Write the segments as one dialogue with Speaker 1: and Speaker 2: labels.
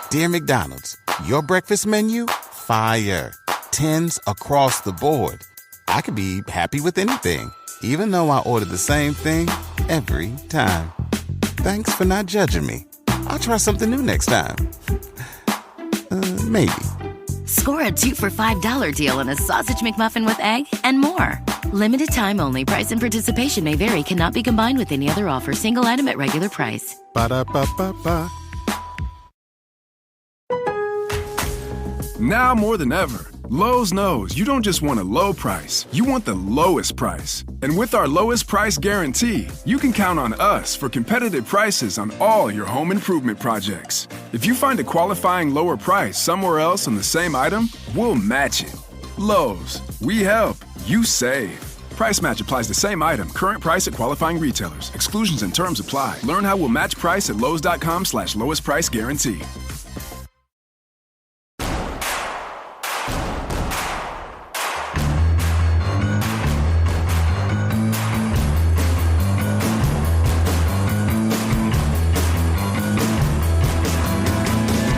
Speaker 1: Dear McDonald's, your breakfast menu? Fire. 10s across the board. I could be happy with anything, even though I ordered the same thing every time. Thanks for not judging me. I'll try something new next time. Maybe.
Speaker 2: Score a 2 for $5 deal on a sausage McMuffin with egg and more. Limited time only. Price and participation may vary. Cannot be combined with any other offer. Single item at regular price.
Speaker 1: Ba-da-ba-ba-ba.
Speaker 3: Now more than ever, Lowe's knows you don't just want a low price, you want the lowest price. And with our lowest price guarantee, you can count on us for competitive prices on all your home improvement projects. If you find a qualifying lower price somewhere else on the same item, we'll match it. Lowe's, we help, you save. Price match applies to same item, current price at qualifying retailers. Exclusions and terms apply. Learn how we'll match price at lowes.com/lowest price guarantee.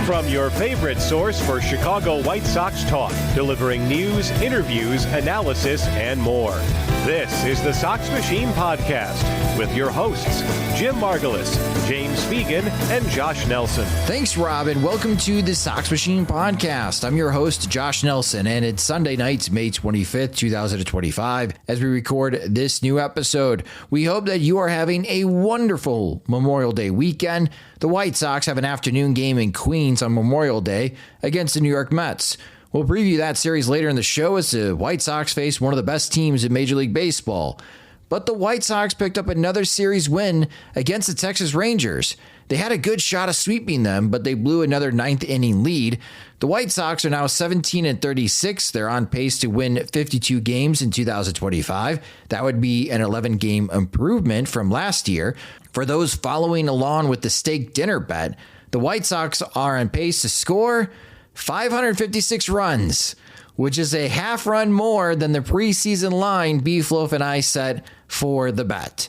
Speaker 4: From your favorite source for Chicago White Sox talk, delivering news, interviews, analysis, and more. This is the Sox Machine Podcast with your hosts, Jim Margulis, James Fegan, and Josh Nelson.
Speaker 5: Thanks, Rob, and welcome to the Sox Machine Podcast. I'm your host, Josh Nelson, and it's Sunday night, May 25th, 2025, as we record this new episode. We hope that you are having a wonderful Memorial Day weekend. The White Sox have an afternoon game in Queens on Memorial Day against the New York Mets. We'll preview that series later in the show as the White Sox face one of the best teams in Major League Baseball. But the White Sox picked up another series win against the Texas Rangers. They had a good shot of sweeping them, but they blew another ninth inning lead. The White Sox are now 17-36. They're on pace to win 52 games in 2025. That would be an 11-game improvement from last year. For those following along with the steak dinner bet, the White Sox are on pace to score 556 runs, which is a half run more than the preseason line Beef Loaf and I set for the bet.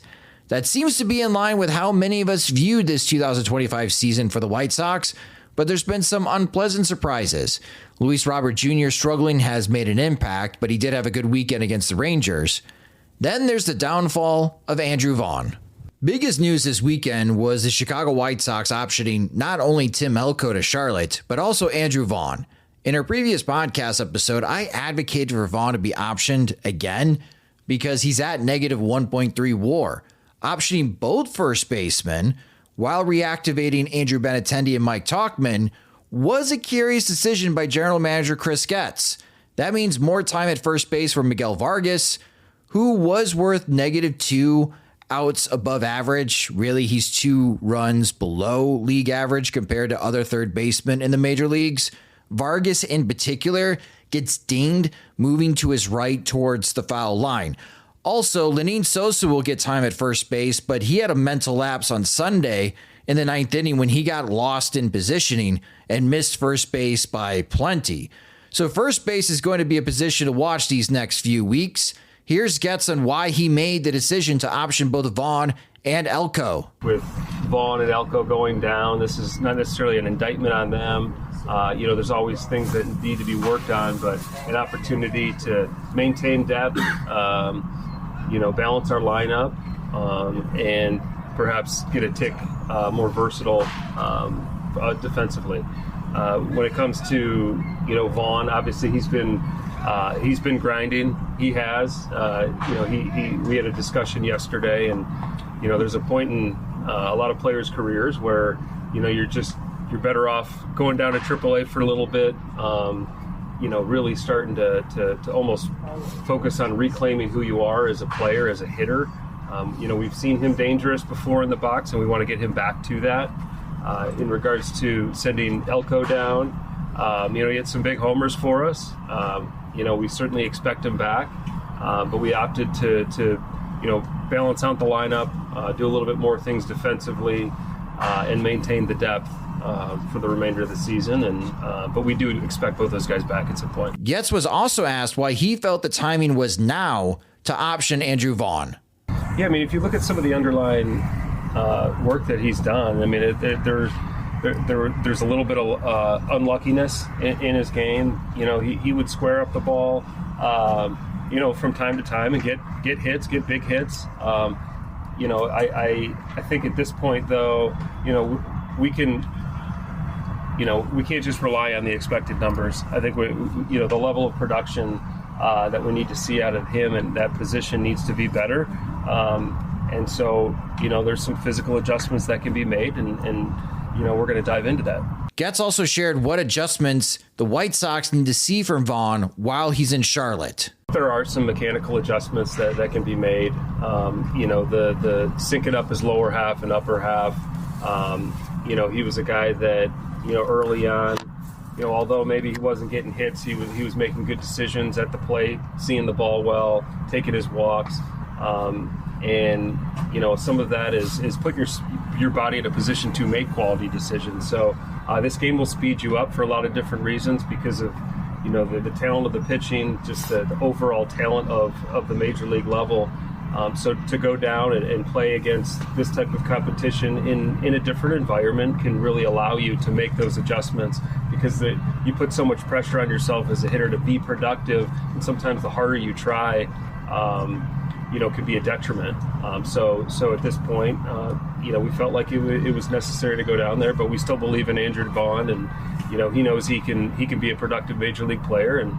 Speaker 5: That seems to be in line with how many of us viewed this 2025 season for the White Sox, but there's been some unpleasant surprises. Luis Robert Jr. struggling has made an impact, but he did have a good weekend against the Rangers. Then there's the downfall of Andrew Vaughn. Biggest news this weekend was the Chicago White Sox optioning not only Tim Elko to Charlotte, but also Andrew Vaughn. In our previous podcast episode, I advocated for Vaughn to be optioned again because he's at negative 1.3 WAR. Optioning both first basemen while reactivating Andrew Benintendi and Mike Tauchman was a curious decision by General Manager Chris Getz. That means more time at first base for Miguel Vargas, who was worth negative 2 outs above average. Really, he's 2 runs below league average compared to other third basemen in the major leagues. Vargas in particular gets dinged moving to his right towards the foul line. Also, Lenyn Sosa will get time at first base, but he had a mental lapse on Sunday in the 9th inning when he got lost in positioning and missed first base by plenty. So first base is going to be a position to watch these next few weeks. Here's Getz on why he made the decision to option both Vaughn and Elko.
Speaker 6: With Vaughn and Elko going down, this is not necessarily an indictment on them. There's always things that need to be worked on, but an opportunity to maintain depth, balance our lineup, and perhaps get a tick more versatile defensively. When it comes to Vaughn, obviously he's been grinding. He has. We had a discussion yesterday, and there's a point in a lot of players' careers where you're better off going down to AAA for a little bit. Really starting to almost focus on reclaiming who you are as a player, as a hitter. We've seen him dangerous before in the box, and we want to get him back to that. In regards to sending Elko down, he had some big homers for us. We certainly expect him back, but we opted to balance out the lineup, do a little bit more things defensively, and maintain the depth for the remainder of the season. But we do expect both those guys back at some point.
Speaker 5: Getz was also asked why he felt the timing was now to option Andrew Vaughn.
Speaker 6: Yeah, if you look at some of the underlying work that he's done, there's a little bit of unluckiness in his game. He would square up the ball, from time to time and get hits, get big hits. I think at this point, though, we can't just rely on the expected numbers. I think the level of production that we need to see out of him and that position needs to be better. And so, there's some physical adjustments that can be made, and we're going to dive into that.
Speaker 5: Getz also shared what adjustments the White Sox need to see from Vaughn while he's in Charlotte.
Speaker 6: There are some mechanical adjustments that can be made. The syncing up his lower half and upper half. He was a guy that, early on, although maybe he wasn't getting hits, he was making good decisions at the plate, seeing the ball well, taking his walks. Some of that is put your body in a position to make quality decisions. So this game will speed you up for a lot of different reasons because of the talent of the pitching, just the overall talent of the major league level. So to go down and play against this type of competition in a different environment can really allow you to make those adjustments, because you put so much pressure on yourself as a hitter to be productive, and sometimes the harder you try, could be a detriment. So at this point, we felt like it was necessary to go down there, but we still believe in Andrew Vaughn, and he knows he can be a productive major league player, and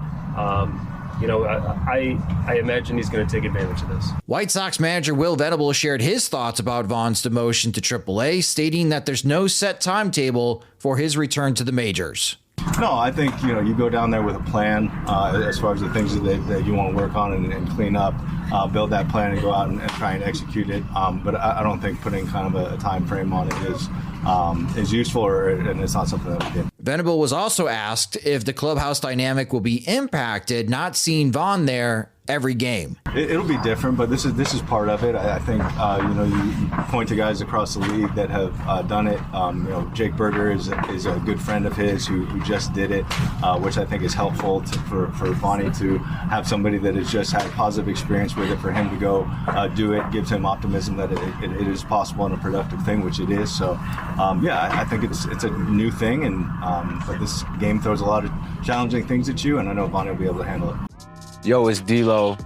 Speaker 6: I imagine he's going to take advantage of this.
Speaker 5: White Sox manager Will Venable shared his thoughts about Vaughn's demotion to AAA, stating that there's no set timetable for his return to the majors.
Speaker 7: No, I think, you go down there with a plan as far as the things that you want to work on and clean up, build that plan and go out and try and execute it. But I don't think putting kind of a time frame on it is useful, and it's not something that we did.
Speaker 5: Venable was also asked if the clubhouse dynamic will be impacted, not seeing Vaughn there every game.
Speaker 7: It'll be different, but this is part of it. I think you point to guys across the league that have done it. Jake Berger is a good friend of his who just did it, which I think is helpful for Bonnie to have somebody that has just had a positive experience with it, for him to go do it, gives him optimism that it is possible and a productive thing, which it is. So I think it's a new thing, and but this game throws a lot of challenging things at you, and I know Bonnie will be able to handle it.
Speaker 8: Yo, it's D-Lo.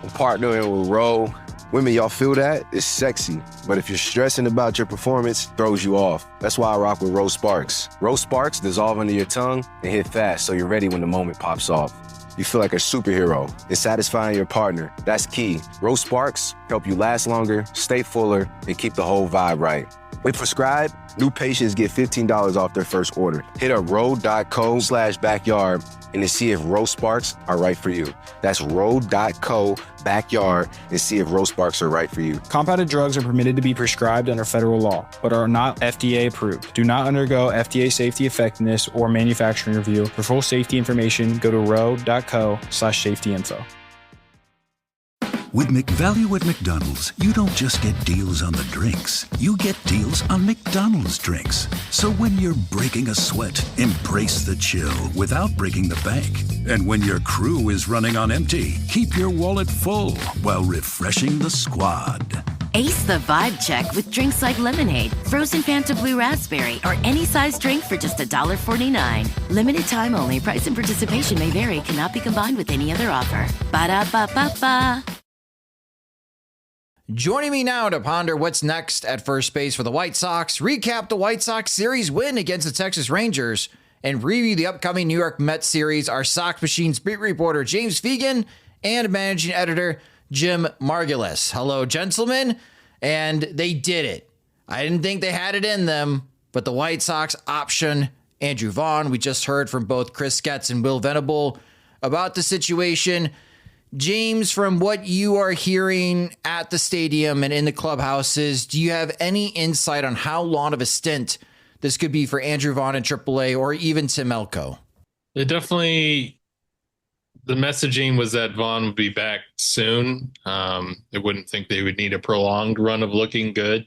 Speaker 8: I'm partnering with Ro. Women, y'all feel that? It's sexy. But if you're stressing about your performance, it throws you off. That's why I rock with Rose Sparks. Rose Sparks dissolve under your tongue and hit fast so you're ready when the moment pops off. You feel like a superhero. It's satisfying your partner. That's key. Rose Sparks help you last longer, stay fuller, and keep the whole vibe right. When prescribed, new patients get $15 off their first order. Hit up ro.co/backyard and to see if Rose Sparks are right for you. That's ro.co/backyard and see if Rose Sparks are right for you.
Speaker 9: Compounded drugs are permitted to be prescribed under federal law, but are not FDA approved. Do not undergo FDA safety effectiveness or manufacturing review. For full safety information, go to ro.co/safety-info.
Speaker 10: With McValue at McDonald's, you don't just get deals on the drinks. You get deals on McDonald's drinks. So when you're breaking a sweat, embrace the chill without breaking the bank. And when your crew is running on empty, keep your wallet full while refreshing the squad.
Speaker 2: Ace the vibe check with drinks like lemonade, frozen Fanta Blue Raspberry, or any size drink for just $1.49. Limited time only. Price and participation may vary. Cannot be combined with any other offer. Ba-da-ba-ba-ba.
Speaker 5: Joining me now to ponder what's next at first base for the White Sox, recap the White Sox series win against the Texas Rangers, and review the upcoming New York Mets series, our Sox Machine's beat reporter James Fegan and managing editor Jim Margulis. Hello, gentlemen. And they did it. I didn't think they had it in them, but the White Sox option Andrew Vaughn. We just heard from both Chris Getz and Will Venable about the situation. James, from what you are hearing at the stadium and in the clubhouses, do you have any insight on how long of a stint this could be for Andrew Vaughn in AAA or even Tim Elko?
Speaker 11: It definitely, the messaging was that Vaughn would be back soon. I wouldn't think they would need a prolonged run of looking good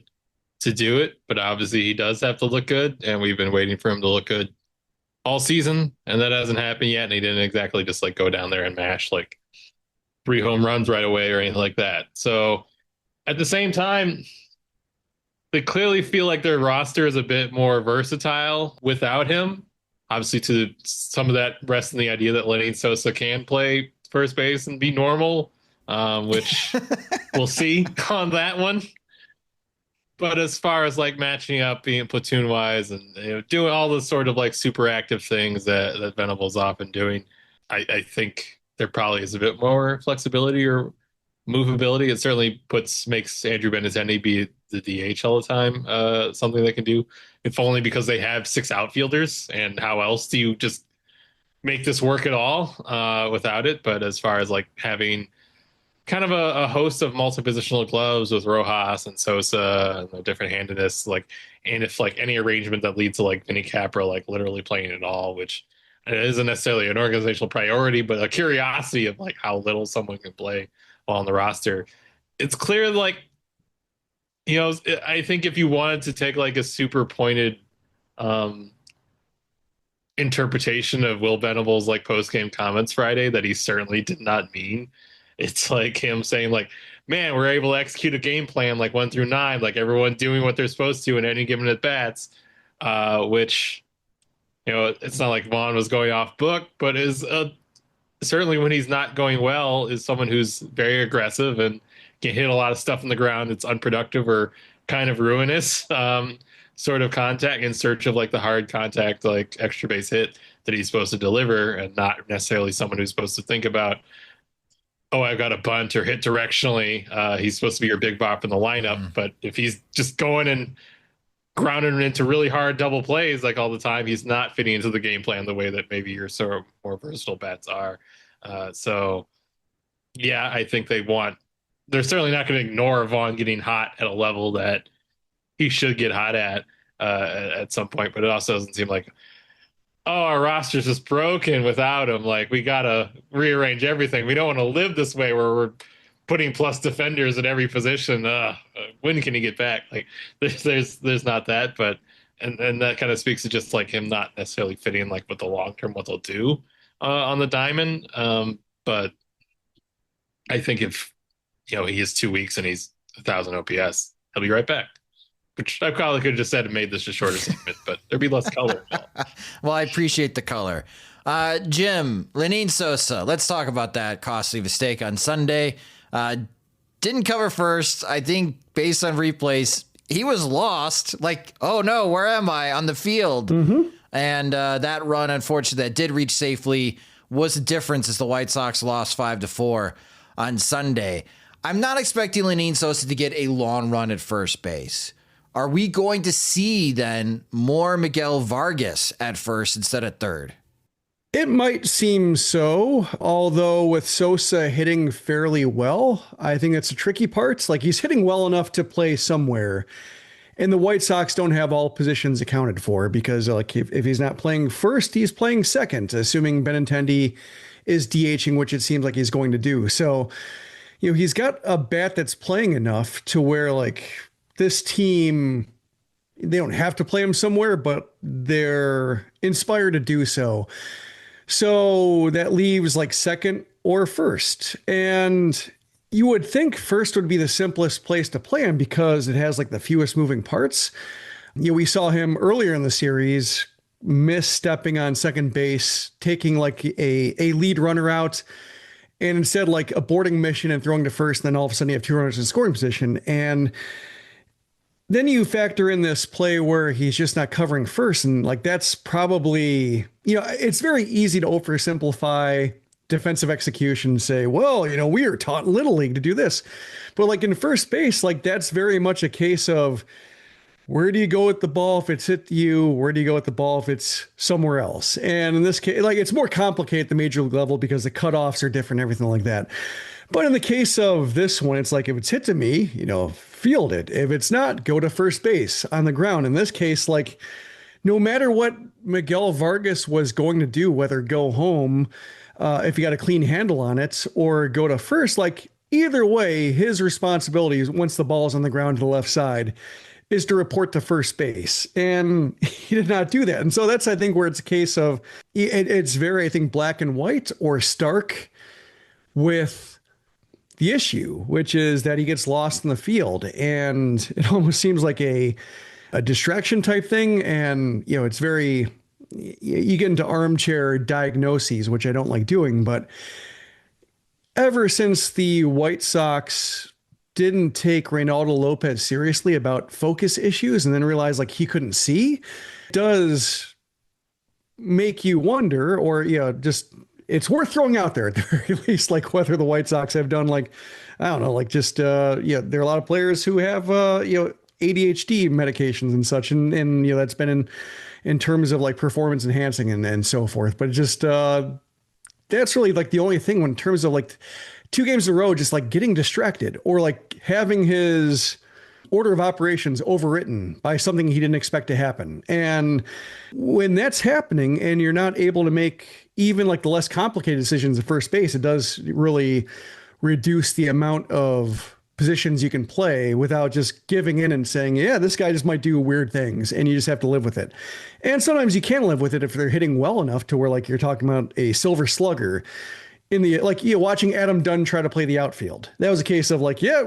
Speaker 11: to do it, but obviously he does have to look good, and we've been waiting for him to look good all season, and that hasn't happened yet, and he didn't exactly just go down there and mash 3 home runs right away or anything like that. So at the same time, they clearly feel like their roster is a bit more versatile without him. Obviously, to some of that rests in the idea that Lenny Sosa can play first base and be normal, which we'll see on that one. But as far as like matching up, being platoon wise, and doing all the sort of like super active things that Venable's often doing, I think there probably is a bit more flexibility or movability. It certainly makes Andrew Benintendi be the DH all the time. Something they can do, if only because they have 6 outfielders. And how else do you just make this work at all without it? But as far as like having kind of a host of multi-positional gloves with Rojas and Sosa and the different handedness, like, and if like any arrangement that leads to like Vinny Capra like literally playing it all, which it isn't necessarily an organizational priority, but a curiosity of like how little someone can play while on the roster. It's clear, like, I think if you wanted to take like a super pointed interpretation of Will Venable's like post-game comments Friday that he certainly did not mean, it's like him saying like, man, we're able to execute a game plan like 1 through 9, like everyone doing what they're supposed to in any given at bats, which, it's not like Vaughn was going off book, but is certainly when he's not going well, is someone who's very aggressive and can hit a lot of stuff in the ground. It's unproductive or kind of ruinous sort of contact in search of like the hard contact, like extra base hit that he's supposed to deliver, and not necessarily someone who's supposed to think about, oh, I've got a bunt or hit directionally. He's supposed to be your big bop in the lineup. But if he's just going and grounding into really hard double plays like all the time, he's not fitting into the game plan the way that maybe your sort of more versatile bats are. So, yeah, I think they're certainly not going to ignore Vaughn getting hot at a level that he should get hot at some point. But it also doesn't seem like, oh, our roster's just broken without him. Like, we got to rearrange everything. We don't want to live this way where we're putting plus defenders at every position. When can he get back? Like, there's not that, but, and that kind of speaks to just like him not necessarily fitting like with the long-term, what they'll do on the diamond. But I think if, he is 2 weeks and he's 1,000 OPS, he'll be right back. Which I probably could have just said and made this a shorter segment, but there'd be less color.
Speaker 5: Well, I appreciate the color. Jim, Lenny Sosa, let's talk about that costly mistake on Sunday. Didn't cover first. I think based on replays, he was lost. Like, oh no, where am I on the field? And that run, unfortunately, that did reach safely was the difference as the White Sox lost 5-4 on Sunday. I'm not expecting Lenny Sosa to get a long run at first base. Are we going to see then more Miguel Vargas at first instead of third?
Speaker 12: It might seem so, although with Sosa hitting fairly well, I think that's the tricky part. Like, he's hitting well enough to play somewhere. And the White Sox don't have all positions accounted for because like if he's not playing first, he's playing second, assuming Benintendi is DHing, which it seems like he's going to do. So, he's got a bat that's playing enough to where like this team, they don't have to play him somewhere, but they're inspired to do so. So that leaves like second or first. And you would think first would be the simplest place to play him because it has like the fewest moving parts. We saw him earlier in the series misstepping on second base, taking like a lead runner out, and instead like aborting mission and throwing to first. And then all of a sudden you have 2 runners in scoring position. And then you factor in this play where he's just not covering first. And like, that's probably, it's very easy to oversimplify defensive execution and say, well, we are taught in Little League to do this. But like in first base, like that's very much a case of where do you go with the ball if it's hit you? Where do you go with the ball if it's somewhere else? And in this case, like it's more complicated at the major league level because the cutoffs are different, everything like that. But in the case of this one, it's like if it's hit to me, field it. If it's not, go to first base on the ground. In this case, like no matter what Miguel Vargas was going to do, whether go home, if he got a clean handle on it, or go to first, like either way, his responsibility is once the ball is on the ground to the left side is to report to first base. And he did not do that. And so that's, I think, where it's a case of it's very, I think, black and white or stark with the issue, which is that he gets lost in the field, and it almost seems like a distraction type thing. And, it's very, you get into armchair diagnoses, which I don't like doing, but ever since the White Sox didn't take Reynaldo Lopez seriously about focus issues and then realized like he couldn't see, it does make you wonder, or, just it's worth throwing out there at the very least, like whether the White Sox have done like, I don't know, like just, there are a lot of players who have, ADHD medications and such. And that's been in terms of like performance enhancing and so forth. But just, that's really like the only thing in terms of like 2 games in a row, just like getting distracted or like having his order of operations overwritten by something he didn't expect to happen. And when that's happening and you're not able to make even like the less complicated decisions at first base, it does really reduce the amount of positions you can play without just giving in and saying, yeah, this guy just might do weird things, and you just have to live with it. And sometimes you can live with it if they're hitting well enough to where like you're talking about a silver slugger in the, like, watching Adam Dunn try to play the outfield. That was a case of like, yeah,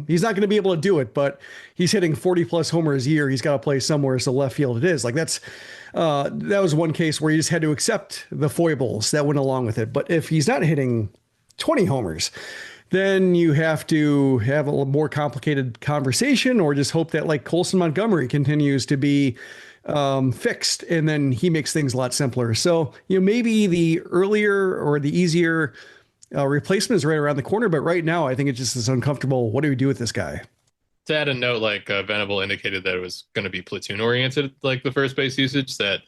Speaker 12: he's not going to be able to do it, but he's hitting 40 plus homers a year. He's got to play somewhere. So left field it is. Like that was one case where you just had to accept the foibles that went along with it. But if he's not hitting 20 homers, then you have to have a more complicated conversation, or just hope that like Colson Montgomery continues to be fixed, and then he makes things a lot simpler. So, maybe the earlier or the easier replacement is right around the corner, but right now I think it just is uncomfortable. What do we do with this guy?
Speaker 11: To add a note, like Venable indicated that it was going to be platoon oriented, like the first base usage, that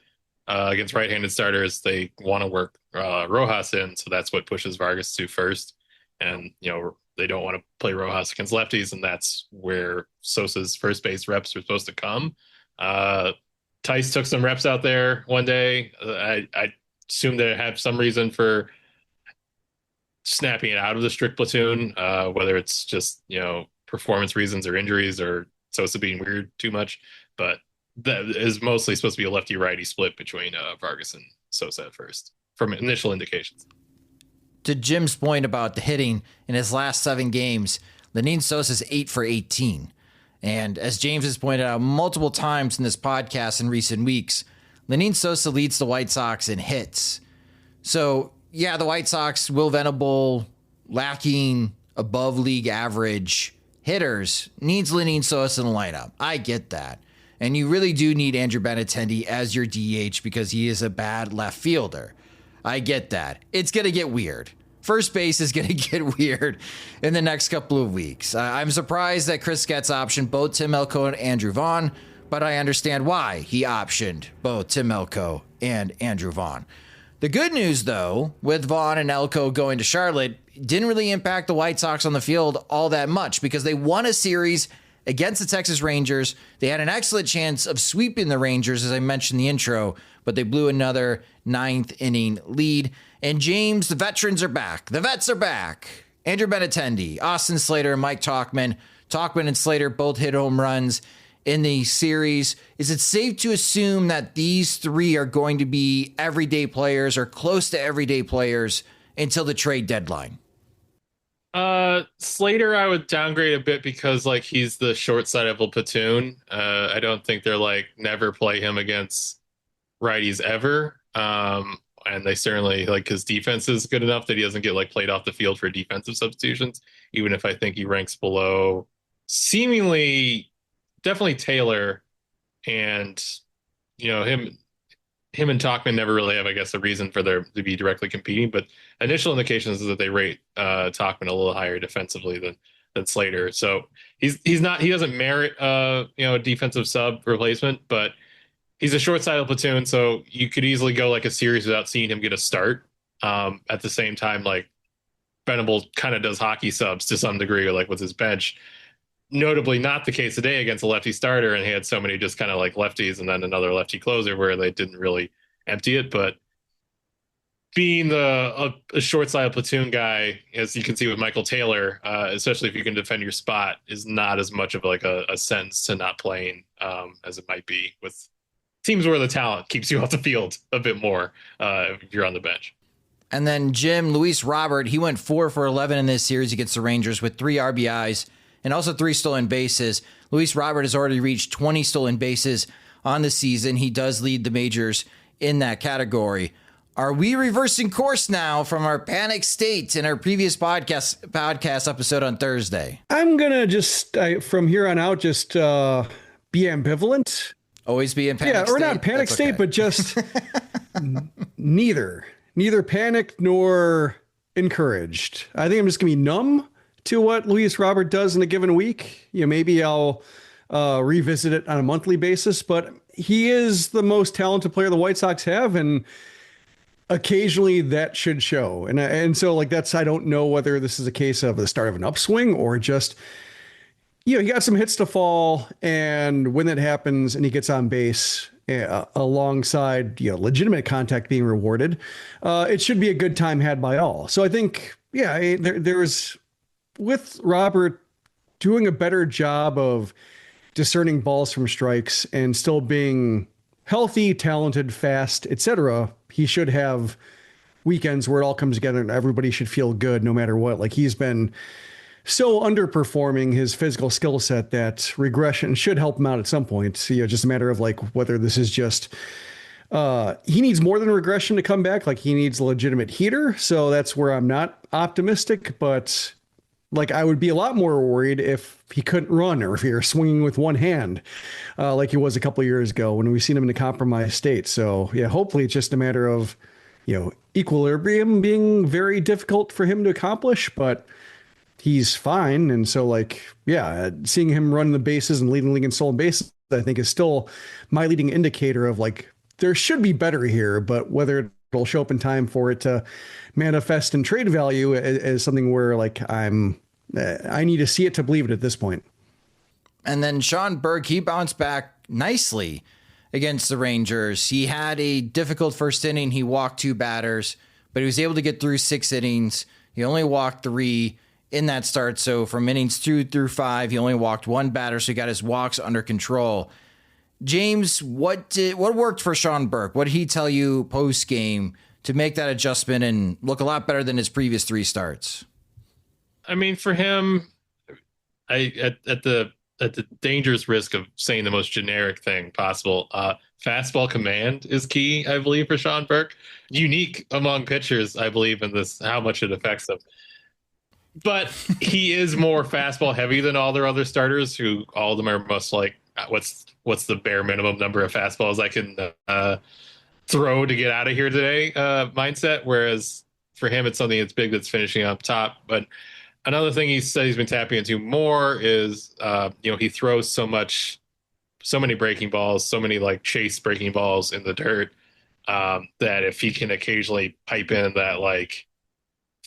Speaker 11: against right-handed starters, they want to work Rojas in. So that's what pushes Vargas to first. And, they don't want to play Rojas against lefties. And that's where Sosa's first base reps are supposed to come. Tice took some reps out there one day. I assume they have some reason for snapping it out of the strict platoon, whether it's just, performance reasons or injuries or Sosa being weird too much. But that is mostly supposed to be a lefty-righty split between Vargas and Sosa at first, from initial indications.
Speaker 5: To Jim's point about the hitting, in his last 7 games, Lenyn Sosa's 8 for 18. And as James has pointed out multiple times in this podcast in recent weeks, Lenyn Sosa leads the White Sox in hits. So, yeah, the White Sox, Will Venable, lacking above league average hitters, needs Lenyn Sosa in the lineup. I get that. And you really do need Andrew Benintendi as your DH because he is a bad left fielder. I get that. It's going to get weird. First base is going to get weird in the next couple of weeks. I'm surprised that Chris Getz optioned both Tim Elko and Andrew Vaughn, but I understand why he optioned both Tim Elko and Andrew Vaughn. The good news, though, with Vaughn and Elko going to Charlotte, didn't really impact the White Sox on the field all that much because they won a series against the Texas Rangers. They had an excellent chance of sweeping the Rangers, as I mentioned in the intro, but they blew another 9th inning lead. And James, the veterans are back. The vets are back. Andrew Benintendi, Austin Slater, and Mike Tauchman. Tauchman and Slater both hit home runs in the series. Is it safe to assume that these 3 are going to be everyday players or close to everyday players until the trade deadline?
Speaker 11: Slater, I would downgrade a bit because like he's the short side of a platoon. I don't think they're like never play him against righties ever. And they certainly like his defense is good enough that he doesn't get like played off the field for defensive substitutions, even if I think he ranks below seemingly definitely Taylor and, him and Tauchman never really have, I guess, a reason for them to be directly competing, but initial indications is that they rate Tauchman a little higher defensively than Slater. So he doesn't merit a defensive sub replacement, but he's a short side of the platoon, so you could easily go like a series without seeing him get a start. At the same time, like Venable kind of does hockey subs to some degree, or like with his bench. Notably not the case today against a lefty starter, and he had so many just kind of like lefties and then another lefty closer where they didn't really empty it. But being a short side platoon guy, as you can see with Michael Taylor, especially if you can defend your spot, is not as much of like a sentence to not playing as it might be with teams where the talent keeps you off the field a bit more if you're on the bench.
Speaker 5: And then Jim, Luis Robert, he went 4 for 11 in this series against the Rangers with 3 RBIs and also 3 stolen bases. Luis Robert has already reached 20 stolen bases on the season. He does lead the majors in that category. Are we reversing course now from our panic state in our previous podcast episode on Thursday?
Speaker 12: I'm going to just, from here on out, just be ambivalent.
Speaker 5: Always be in panic state?
Speaker 12: Yeah, or not panic state, but just neither panicked nor encouraged. I think I'm just going to be numb to what Luis Robert does in a given week. Maybe I'll revisit it on a monthly basis, but he is the most talented player the White Sox have, and occasionally that should show. And so I don't know whether this is a case of the start of an upswing or just, he got some hits to fall, and when that happens and he gets on base alongside, legitimate contact being rewarded, it should be a good time had by all. So I think, there's, with Robert doing a better job of discerning balls from strikes and still being healthy, talented, fast, etc., he should have weekends where it all comes together and everybody should feel good no matter what. He's been so underperforming his physical skill set that regression should help him out at some point. Just a matter of whether this is just, he needs more than regression to come back. He needs a legitimate heater. So that's where I'm not optimistic, but I would be a lot more worried if he couldn't run or if he were swinging with one hand, like he was a couple of years ago when we seen him in a compromised state. So hopefully it's just a matter of, equilibrium being very difficult for him to accomplish, but he's fine. And so seeing him run the bases and leading the league in stolen bases, I think is still my leading indicator of there should be better here, but whether it'll show up in time for it to manifest in trade value is something where I need to see it to believe it at this point.
Speaker 5: And then Sean Burke, he bounced back nicely against the Rangers. He had a difficult first inning. He walked 2 batters, but he was able to get through 6 innings. He only walked 3 in that start. So from innings 2 through 5, he only walked 1 batter. So he got his walks under control. James, what worked for Sean Burke? What did he tell you post game to make that adjustment and look a lot better than his previous 3 starts?
Speaker 11: I mean, for him, at the dangerous risk of saying the most generic thing possible, fastball command is key, I believe, for Sean Burke. Unique among pitchers, I believe, in this, how much it affects them. But he is more fastball heavy than all their other starters, who all of them are most what's the bare minimum number of fastballs I can throw to get out of here today mindset. Whereas for him, it's something that's big, that's finishing up top. But another thing he said he's been tapping into more is, he throws so many breaking balls, so many chase breaking balls in the dirt, that if he can occasionally pipe in that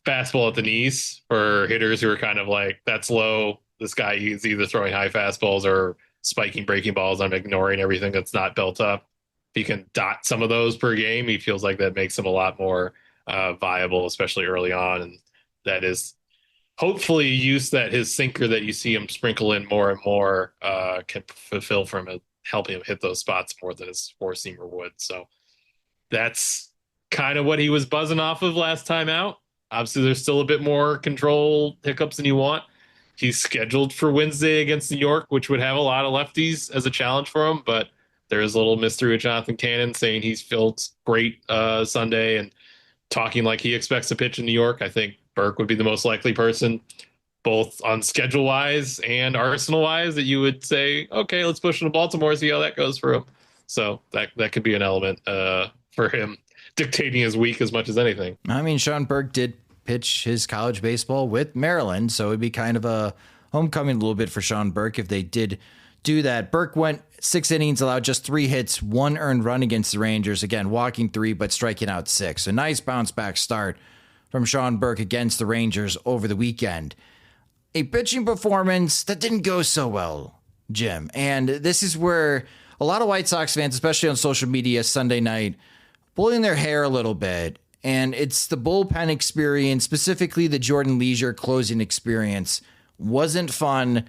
Speaker 11: fastball at the knees for hitters who are kind of that's low, this guy is either throwing high fastballs or spiking breaking balls, I'm ignoring everything that's not built up. If he can dot some of those per game, he feels like that makes him a lot more viable, especially early on. And that is hopefully use that his sinker that you see him sprinkle in more and more can fulfill for him, helping him hit those spots more than his 4-seamer would. So that's kind of what he was buzzing off of last time out. Obviously, there's still a bit more control hiccups than you want. He's scheduled for Wednesday against New York, which would have a lot of lefties as a challenge for him. But there is a little mystery with Jonathan Cannon saying he's felt great Sunday and talking like he expects to pitch in New York. I think Burke would be the most likely person, both on schedule-wise and arsenal-wise, that you would say, okay, let's push him to Baltimore, see how that goes for him. So that could be an element for him dictating his week as much as anything.
Speaker 5: I mean, Sean Burke did pitch his college baseball with Maryland, so it'd be kind of a homecoming a little bit for Sean Burke if they did do that. Burke went 6 innings, allowed just 3 hits, 1 earned run against the Rangers. Again, walking 3, but striking out 6. A nice bounce back start from Sean Burke against the Rangers over the weekend. A pitching performance that didn't go so well, Jim. And this is where a lot of White Sox fans, especially on social media Sunday night, pulling their hair a little bit. And it's the bullpen experience, specifically the Jordan Leisure closing experience, wasn't fun.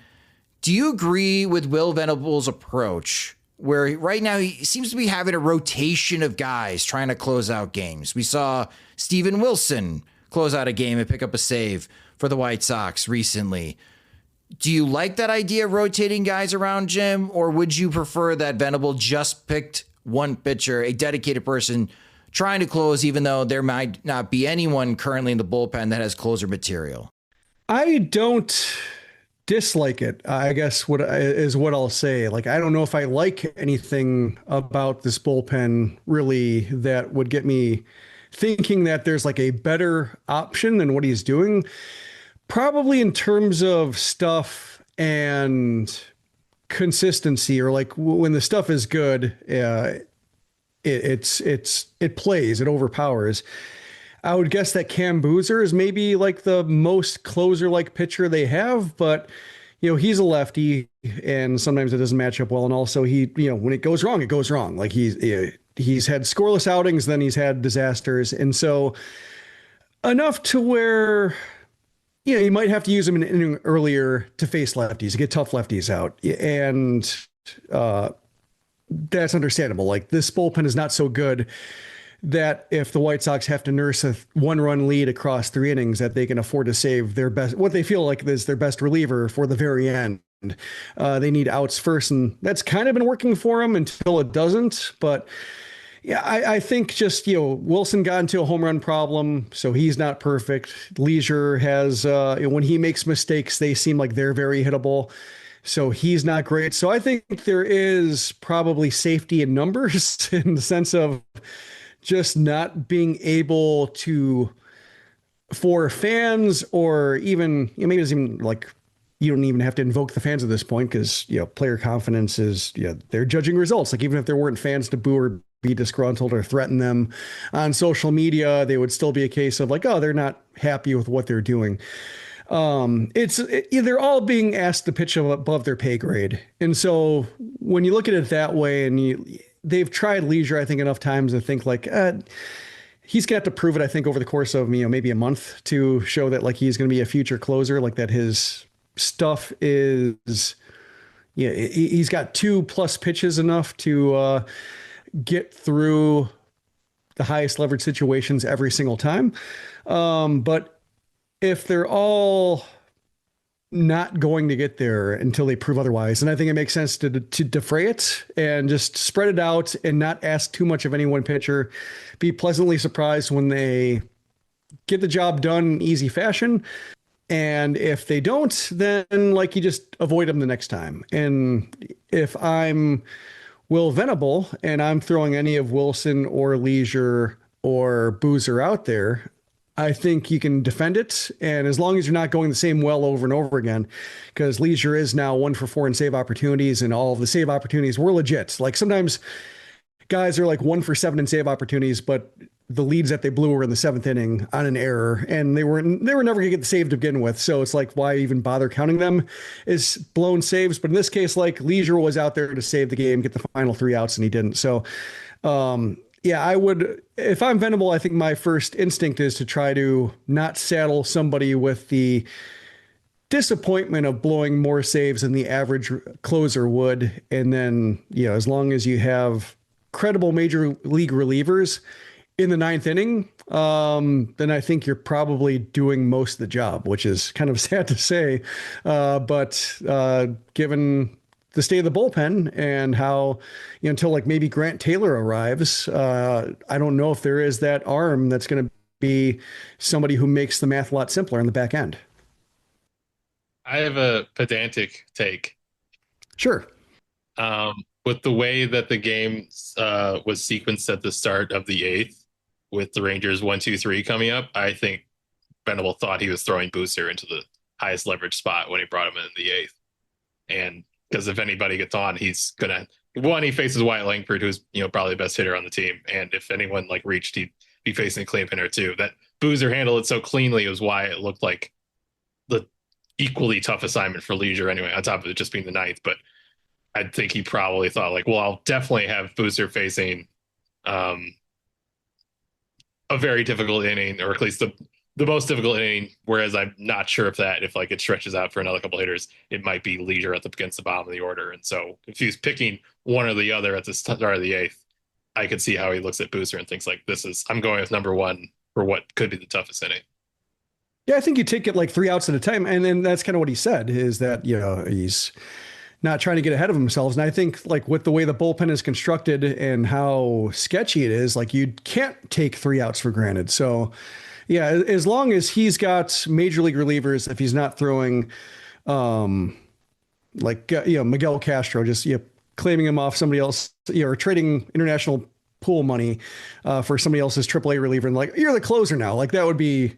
Speaker 5: Do you agree with Will Venable's approach where right now he seems to be having a rotation of guys trying to close out games. We saw Steven Wilson close out a game and pick up a save for the White Sox recently. Do you like that idea of rotating guys around, Jim, or would you prefer that Venable just picked one pitcher, a dedicated person trying to close, even though there might not be anyone currently in the bullpen that has closer material?
Speaker 12: I don't dislike it, I guess what I'll say. Like, I don't know if I like anything about this bullpen really that would get me thinking that there's like a better option than what he's doing. Probably in terms of stuff and consistency, or like when the stuff is good, it plays, it overpowers. I would guess that Cam Boozer is maybe like the most closer-like pitcher they have, but he's a lefty, and sometimes it doesn't match up well. And also, when it goes wrong, it goes wrong. Like he's had scoreless outings, then he's had disasters, and so enough to where you might have to use him an inning earlier to face lefties, to get tough lefties out, and that's understandable. Like, this bullpen is not so good that if the White Sox have to nurse a 1-run lead across 3 innings, that they can afford to save their best, what they feel like is their best reliever for the very end. They need outs first, and that's kind of been working for them until it doesn't. But yeah, I think just, Wilson got into a home run problem, so he's not perfect. Leisure has, when he makes mistakes, they seem like they're very hittable. So he's not great. So I think there is probably safety in numbers in the sense of just not being able to, for fans, or even, maybe it's even like, you don't even have to invoke the fans at this point, because, player confidence is, they're judging results. Like, even if there weren't fans to boo or be disgruntled or threaten them on social media, they would still be a case of like, oh, they're not happy with what they're doing. They're all being asked to pitch above their pay grade. And so when you look at it that way, and they've tried Leisure, I think, enough times to think like, he's going to have to prove it, I think, over the course of, maybe a month, to show that like he's going to be a future closer, like that his stuff is, he's got 2+ pitches enough to get through the highest leverage situations every single time. But if they're all not going to get there until they prove otherwise, and I think it makes sense to defray it and just spread it out and not ask too much of any one pitcher. Be pleasantly surprised when they get the job done in easy fashion. And if they don't, then like you just avoid them the next time. And if I'm Will Venable and I'm throwing any of Wilson or Leisure or Boozer out there, I think you can defend it. And as long as you're not going the same well over and over again, because Leisure is now 1 for 4 in save opportunities, and all of the save opportunities were legit. Like, sometimes guys are like 1 for 7 in save opportunities, but the leads that they blew were in the 7th inning on an error, and they were never going to get the save to begin with. So it's like, why even bother counting them as blown saves? But in this case, like, Leisure was out there to save the game, get the final 3 outs, and he didn't. So, yeah, I would, if I'm Venable, I think my first instinct is to try to not saddle somebody with the disappointment of blowing more saves than the average closer would. And then, as long as you have credible major league relievers in the 9th inning, then I think you're probably doing most of the job, which is kind of sad to say. But given the state of the bullpen and how, until like maybe Grant Taylor arrives, I don't know if there is that arm that's going to be somebody who makes the math a lot simpler on the back end.
Speaker 11: I have a pedantic take.
Speaker 12: Sure.
Speaker 11: With the way that the game was sequenced at the start of the 8th, with the Rangers 1-2-3 coming up, I think Venable thought he was throwing Booster into the highest leverage spot when he brought him in the 8th. And because if anybody gets on, he's gonna, he faces Wyatt Langford, who's probably the best hitter on the team, and if anyone like reached, he'd be facing a clean hitter too. That Boozer handled it so cleanly was why it looked like the equally tough assignment for Leisure anyway, on top of it just being the 9th. But I think he probably thought like, well, I'll definitely have Boozer facing a very difficult inning, or at least the most difficult inning, whereas I'm not sure if it stretches out for another couple hitters, it might be Leisure against the bottom of the order. And so if he's picking one or the other at the start of the 8th, I could see how he looks at Booster and thinks like, I'm going with number 1 for what could be the toughest inning.
Speaker 12: Yeah, I think you take it like 3 outs at a time. And then that's kind of what he said, is that, he's not trying to get ahead of himself. And I think like with the way the bullpen is constructed and how sketchy it is, like you can't take 3 outs for granted. So yeah, as long as he's got major league relievers, if he's not throwing Miguel Castro, just claiming him off somebody else, or trading international pool money for somebody else's AAA reliever, and like, you're the closer now, like that would be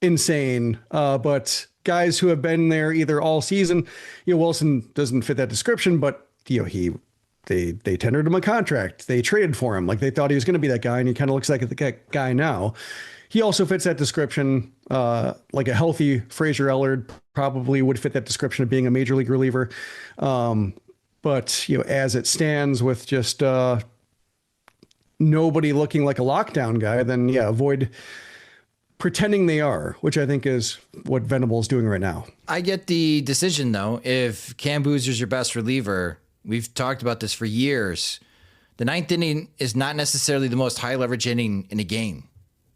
Speaker 12: insane. But guys who have been there either all season, Wilson doesn't fit that description, but they tendered him a contract, they traded for him, like they thought he was going to be that guy, and he kind of looks like the guy now. He also fits that description. Like a healthy Fraser Ellard probably would fit that description of being a major league reliever. But as it stands with just nobody looking like a lockdown guy, then avoid pretending they are, which I think is what Venable is doing right now.
Speaker 5: I get the decision though. If Cam Boozer's your best reliever, we've talked about this for years. The 9th inning is not necessarily the most high leverage inning in a game.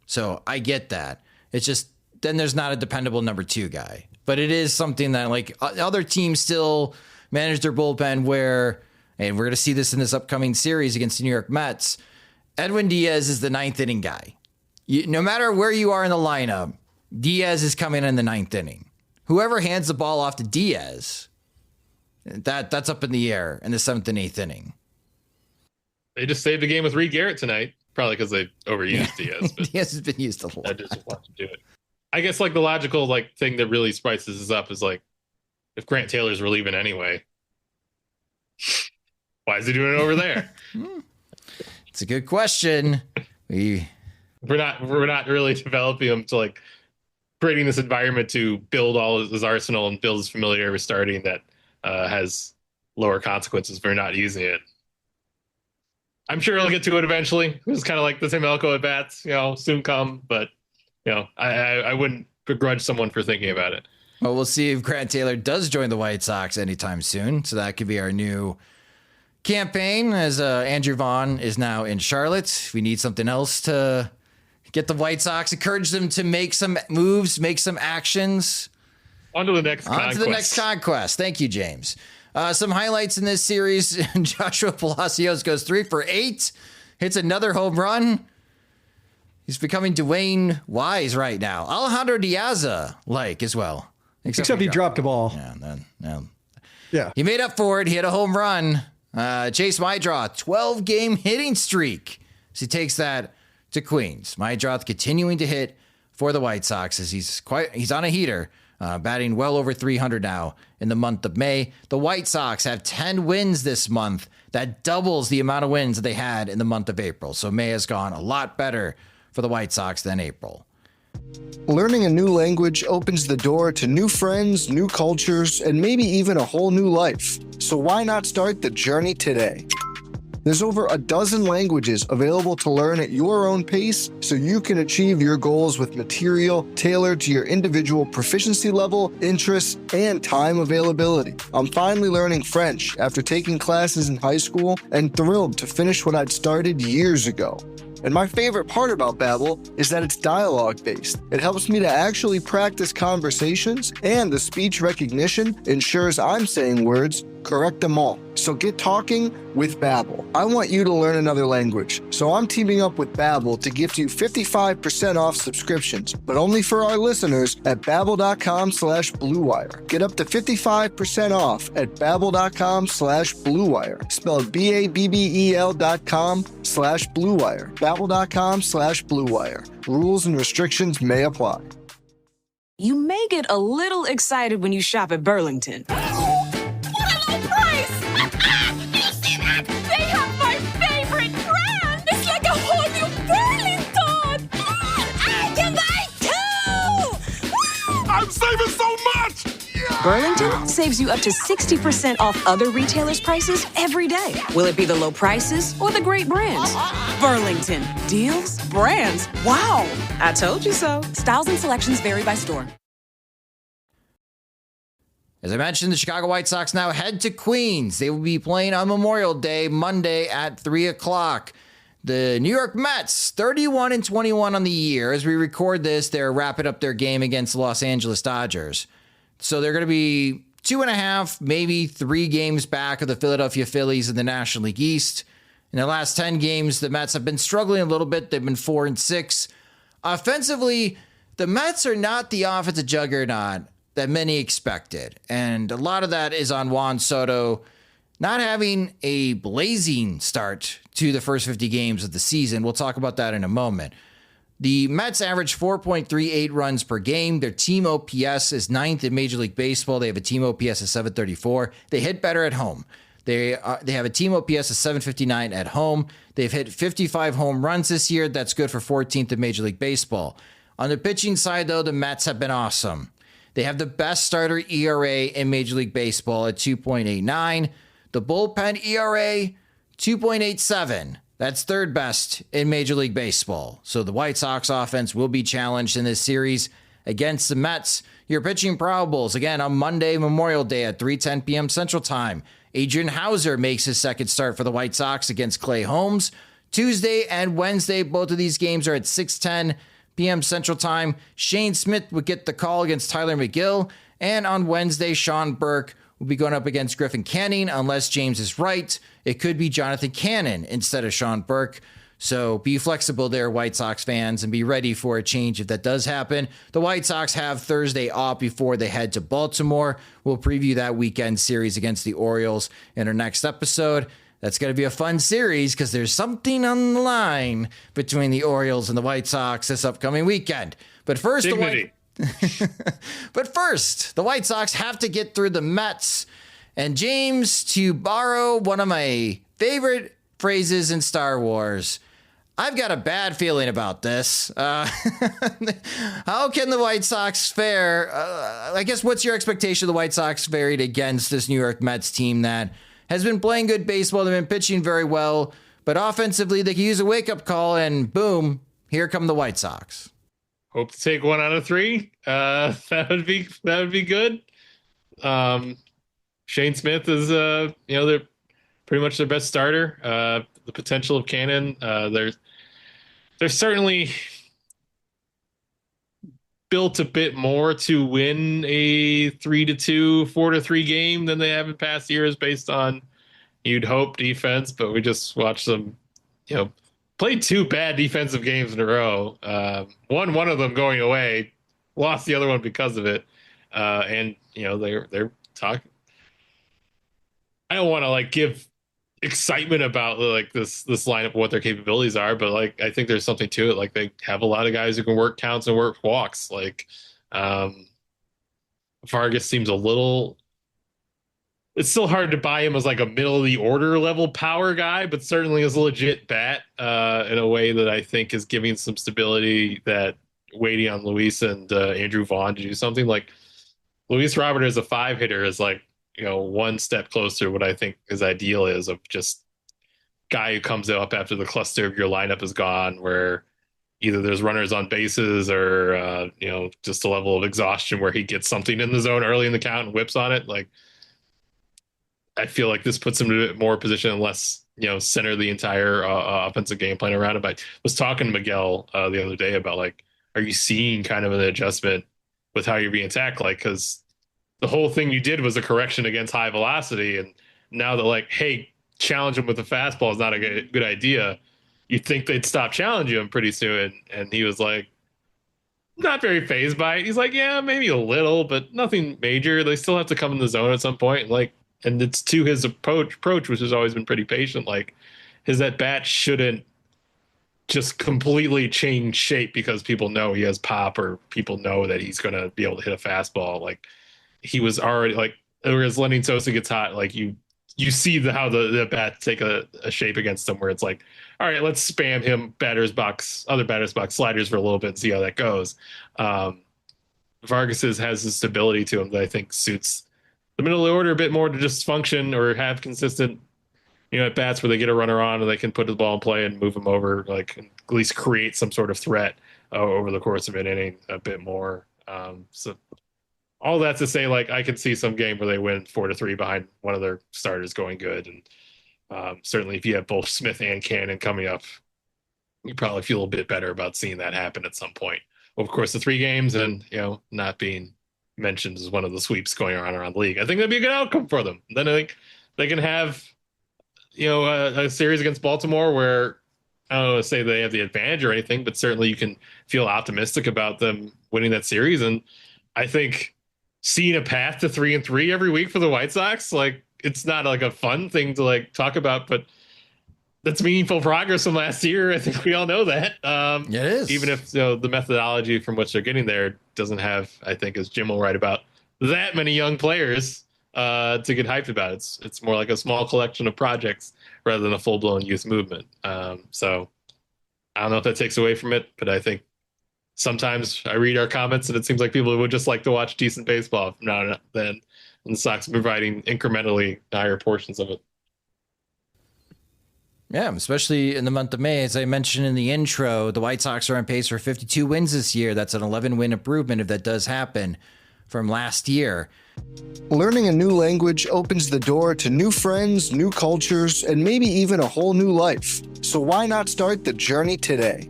Speaker 5: So I get that. It's just, then there's not a dependable number 2 guy. But it is something that like other teams still manage their bullpen where, and we're going to see this in this upcoming series against the New York Mets, Edwin Diaz is the 9th inning guy. No matter where you are in the lineup, Diaz is coming in the 9th inning. Whoever hands the ball off to Diaz, that's up in the air in the 7th and 8th inning.
Speaker 11: They just saved the game with Reed Garrett tonight. Probably because they overused Diaz. But
Speaker 5: Diaz has been used a lot.
Speaker 11: I just want to do it. I guess like the logical thing that really spices this up is like, if Grant Taylor's relieving anyway, why is he doing it over there?
Speaker 5: It's a good question. We're
Speaker 11: not really developing him to like creating this environment to build all his arsenal and build his familiarity with starting that has lower consequences for not using it. I'm sure he'll get to it eventually. It's kind of like the same Elko at bats, soon come. But, I wouldn't begrudge someone for thinking about it.
Speaker 5: Well, we'll see if Grant Taylor does join the White Sox anytime soon. So that could be our new campaign, as Andrew Vaughn is now in Charlotte. We need something else to get the White Sox, encourage them to make some moves, make some actions.
Speaker 11: On to the next
Speaker 5: conquest. Thank you, James. Some highlights in this series. Joshua Palacios goes 3 for 8, hits another home run. He's becoming Dwayne Wise right now. Alejandro Diaz as well.
Speaker 12: Except he dropped the ball.
Speaker 5: Yeah. He made up for it. He had a home run. Chase Mydroth, 12-game hitting streak. So he takes that to Queens. Mydroth continuing to hit for the White Sox as he's on a heater. Batting well over 300 now in the month of May. The White Sox have 10 wins this month. That doubles the amount of wins that they had in the month of April. So May has gone a lot better for the White Sox than April.
Speaker 13: Learning a new language opens the door to new friends, new cultures, and maybe even a whole new life. So why not start the journey today? There's over a dozen languages available to learn at your own pace so you can achieve your goals with material tailored to your individual proficiency level, interests, and time availability. I'm finally learning French after taking classes in high school and thrilled to finish what I'd started years ago. And my favorite part about Babbel is that it's dialogue-based. It helps me to actually practice conversations, and the speech recognition ensures I'm saying words correct them all. So get talking with Babbel. I want you to learn another language, so I'm teaming up with Babbel to gift you 55% off subscriptions, but only for our listeners at babbel.com/bluewire. Get up to 55% off at babbel.com/bluewire, spelled BABBEL.com/bluewire. Babbel.com/bluewire. Rules and restrictions may apply.
Speaker 14: You may get a little excited when you shop at Burlington.
Speaker 15: I'm saving so much! Yeah!
Speaker 14: Burlington saves you up to 60% off other retailers' prices every day. Will it be the low prices or the great brands? Burlington. Deals? Brands? Wow. I told you so. Styles and selections vary by store.
Speaker 5: As I mentioned, the Chicago White Sox now head to Queens. They will be playing on Memorial Day, Monday at 3 o'clock. The New York Mets, 31-21 on the year. As we record this, they're wrapping up their game against the Los Angeles Dodgers. So they're going to be 2.5, maybe 3 games back of the Philadelphia Phillies in the National League East. In the last 10 games, the Mets have been struggling a little bit. They've been 4-6. Offensively, the Mets are not the offensive juggernaut that many expected. And a lot of that is on Juan Soto not having a blazing start to the first 50 games of the season. We'll talk about that in a moment. The Mets average 4.38 runs per game. Their team OPS is 9th in Major League Baseball. They have a team OPS of 734. They hit better at home. They have a team OPS of 759 at home. They've hit 55 home runs this year. That's good for 14th in Major League Baseball. On the pitching side, though, the Mets have been awesome. They have the best starter ERA in Major League Baseball at 2.89. The bullpen ERA, 2.87. That's third best in Major League Baseball. So the White Sox offense will be challenged in this series against the Mets. Your pitching probables, again, on Monday, Memorial Day at 3:10 p.m. Central Time. Adrian Hauser makes his second start for the White Sox against Clay Holmes. Tuesday and Wednesday, both of these games are at 6:10 p.m. Central Time. Shane Smith would get the call against Tyler McGill. And on Wednesday, Sean Burke will be going up against Griffin Canning. Unless James is right, it could be Jonathan Cannon instead of Sean Burke. So be flexible there, White Sox fans, and be ready for a change if that does happen. The White Sox have Thursday off before they head to Baltimore. We'll preview that weekend series against the Orioles in our next episode. That's going to be a fun series because there's something on the line between the Orioles and the White Sox this upcoming weekend. But first, the White Sox have to get through the Mets. And James, to borrow one of my favorite phrases in Star Wars, I've got a bad feeling about this. How can the White Sox fare? I guess what's your expectation of the White Sox fared against this New York Mets team that has been playing good baseball? They've been pitching very well, but offensively they can use a wake-up call, and boom, here come the White Sox.
Speaker 11: Hope to take 1 out of 3. That would be good. Shane Smith is they're pretty much their best starter. The potential of Cannon, they're certainly built a bit more to win a 3-2, 4-3 game than they have in past years based on, you'd hope, defense, but we just watched them, played 2 bad defensive games in a row. One of them going away, lost the other one because of it. And they're talking. I don't want to give excitement about this lineup and what their capabilities are, but I think there's something to it. They have a lot of guys who can work counts and work walks. Vargas seems a little. It's still hard to buy him as a middle of the order level power guy, but certainly is a legit bat in a way that I think is giving some stability, that waiting on Luis and Andrew Vaughn to do something. Luis Robert as a 5 hitter is one step closer to what I think his ideal is, of just guy who comes up after the cluster of your lineup is gone, where either there's runners on bases or just a level of exhaustion where he gets something in the zone early in the count and whips on it. I feel like this puts him in a bit more position and less, center the entire offensive game plan around him. I was talking to Miguel the other day about are you seeing kind of an adjustment with how you're being attacked? Because the whole thing you did was a correction against high velocity, and now that hey, challenge him with a fastball is not a good idea. You'd think they'd stop challenging him pretty soon, and he was not very fazed by it. He's yeah, maybe a little, but nothing major. They still have to come in the zone at some point, and it's to his approach, which has always been pretty patient. His at bat shouldn't just completely change shape because people know he has pop or people know that he's going to be able to hit a fastball. He was already whereas Lenny Sosa gets hot, you see how the bat take a shape against him, where it's all right, let's spam him other batter's box sliders for a little bit and see how that goes. Vargas has this stability to him that I think suits the middle of the order a bit more to just function or have consistent, at bats where they get a runner on and they can put the ball in play and move them over, like at least create some sort of threat over the course of an inning a bit more. So all that to say, like, I can see some game where they win 4-3 behind one of their starters going good. And certainly if you have both Smith and Cannon coming up, you probably feel a little bit better about seeing that happen at some point. Of course, the 3 games and, not being mentioned as one of the sweeps going around the league. I think that'd be a good outcome for them. Then I think they can have, a series against Baltimore where, I don't know, say they have the advantage or anything, but certainly you can feel optimistic about them winning that series. And I think seeing a path to 3-3 every week for the White Sox, like, it's not like a fun thing to like talk about, but that's meaningful progress from last year. I think we all know that.
Speaker 5: It is.
Speaker 11: Even if the methodology from which they're getting there doesn't have, I think, as Jim will write about, that many young players to get hyped about. It's more like a small collection of projects rather than a full-blown youth movement. So I don't know if that takes away from it, but I think sometimes I read our comments and it seems like people would just like to watch decent baseball from now and then, and the Sox providing incrementally higher portions of it.
Speaker 5: Yeah, especially in the month of May. As I mentioned in the intro, the White Sox are on pace for 52 wins this year. That's an 11-win improvement if that does happen from last year.
Speaker 13: Learning a new language opens the door to new friends, new cultures, and maybe even a whole new life. So why not start the journey today?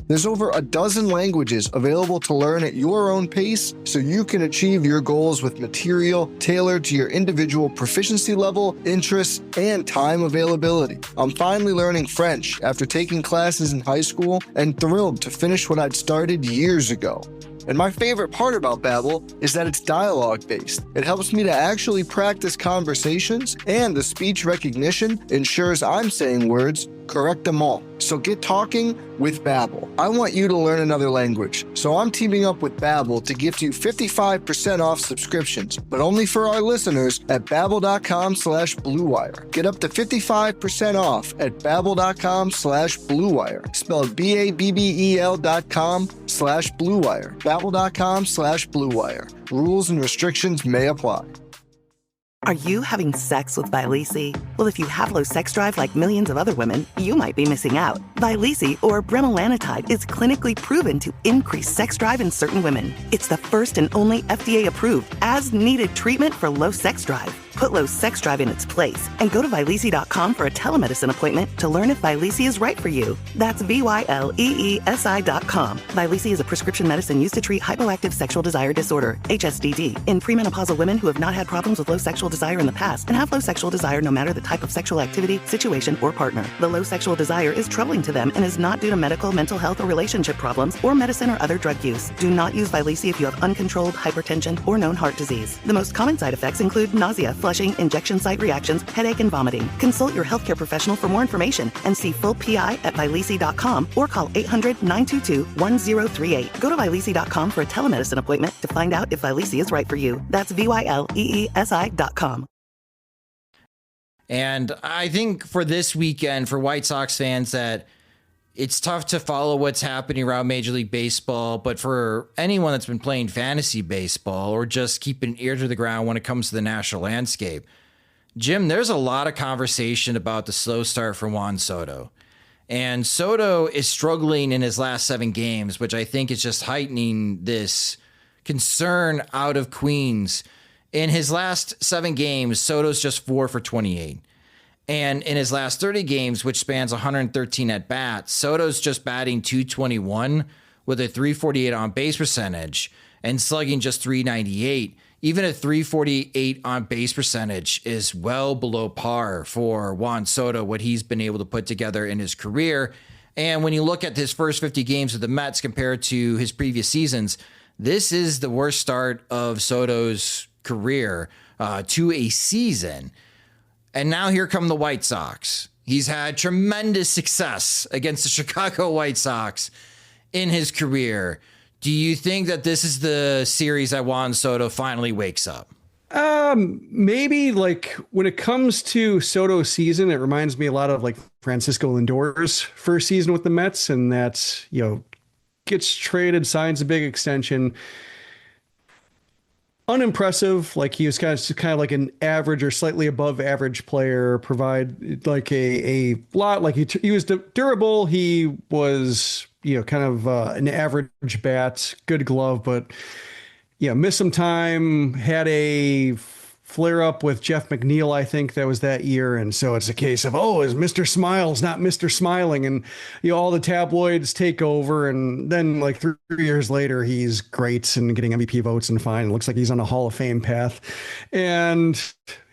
Speaker 13: There's over a dozen languages available to learn at your own pace so you can achieve your goals with material tailored to your individual proficiency level, interests, and time availability. I'm finally learning French after taking classes in high school and thrilled to finish what I'd started years ago. And my favorite part about Babbel is that it's dialogue-based. It helps me to actually practice conversations, and the speech recognition ensures I'm saying words correct them all. So get talking with Babbel. I want you to learn another language, so I'm teaming up with Babbel to gift you 55% off subscriptions, but only for our listeners at babbel.com/Blue Wire. Get up to 55% off at babbel.com/Blue Wire, spelled BABBEL.com/Blue Wire. Babbel.com/Blue Wire. Rules and restrictions may apply.
Speaker 15: Are you having sex with Vyleesi? Well, if you have low sex drive like millions of other women, you might be missing out. Vyleesi, or bremelanotide, is clinically proven to increase sex drive in certain women. It's the first and only FDA-approved, as-needed treatment for low sex drive. Put low sex drive in its place and go to Vyleesi.com for a telemedicine appointment to learn if Vyleesi is right for you. That's VYLEESI.com. Vyleesi is a prescription medicine used to treat hypoactive sexual desire disorder, HSDD, in premenopausal women who have not had problems with low sexual desire in the past and have low sexual desire no matter the type of sexual activity, situation, or partner. The low sexual desire is troubling to them and is not due to medical, mental health, or relationship problems, or medicine or other drug use. Do not use Vyleesi if you have uncontrolled hypertension or known heart disease. The most common side effects include nausea, flushing, injection site reactions, headache, and vomiting. Consult your healthcare professional for more information and see full PI at Vyleesi.com or call 800-922-1038. Go to Vyleesi.com for a telemedicine appointment to find out if Vyleesi is right for you. That's VYLEESI.com.
Speaker 5: And I think for this weekend, for White Sox fans, that it's tough to follow what's happening around Major League Baseball, but for anyone that's been playing fantasy baseball or just keeping an ear to the ground when it comes to the national landscape, Jim, there's a lot of conversation about the slow start for Juan Soto. And Soto is struggling in his last 7 games, which I think is just heightening this concern out of Queens. In his last 7 games, Soto's just 4 for 28. And in his last 30 games, which spans 113 at-bats, Soto's just batting .221 with a .348 on-base percentage and slugging just .398. Even a .348 on-base percentage is well below par for Juan Soto, what he's been able to put together in his career. And when you look at his first 50 games with the Mets compared to his previous seasons, this is the worst start of Soto's career to a season. And now here come the White Sox. He's had tremendous success against the Chicago White Sox in his career. Do you think that this is the series that Juan Soto finally wakes up?
Speaker 12: Maybe, like, when it comes to Soto's season, it reminds me a lot of like Francisco Lindor's first season with the Mets, and that's, gets traded, signs a big extension. unimpressive. Like he was kind of like an average or slightly above average player. Provide like a lot. Like he was durable. He was kind of an average bat, good glove, but missed some time. Had a flare up with Jeff McNeil, I think that was that year. And so it's a case of, is Mr. Smiles not Mr. Smiling? And, all the tabloids take over. And then like 3 years later, he's great and getting MVP votes and fine. It looks like he's on a Hall of Fame path. And,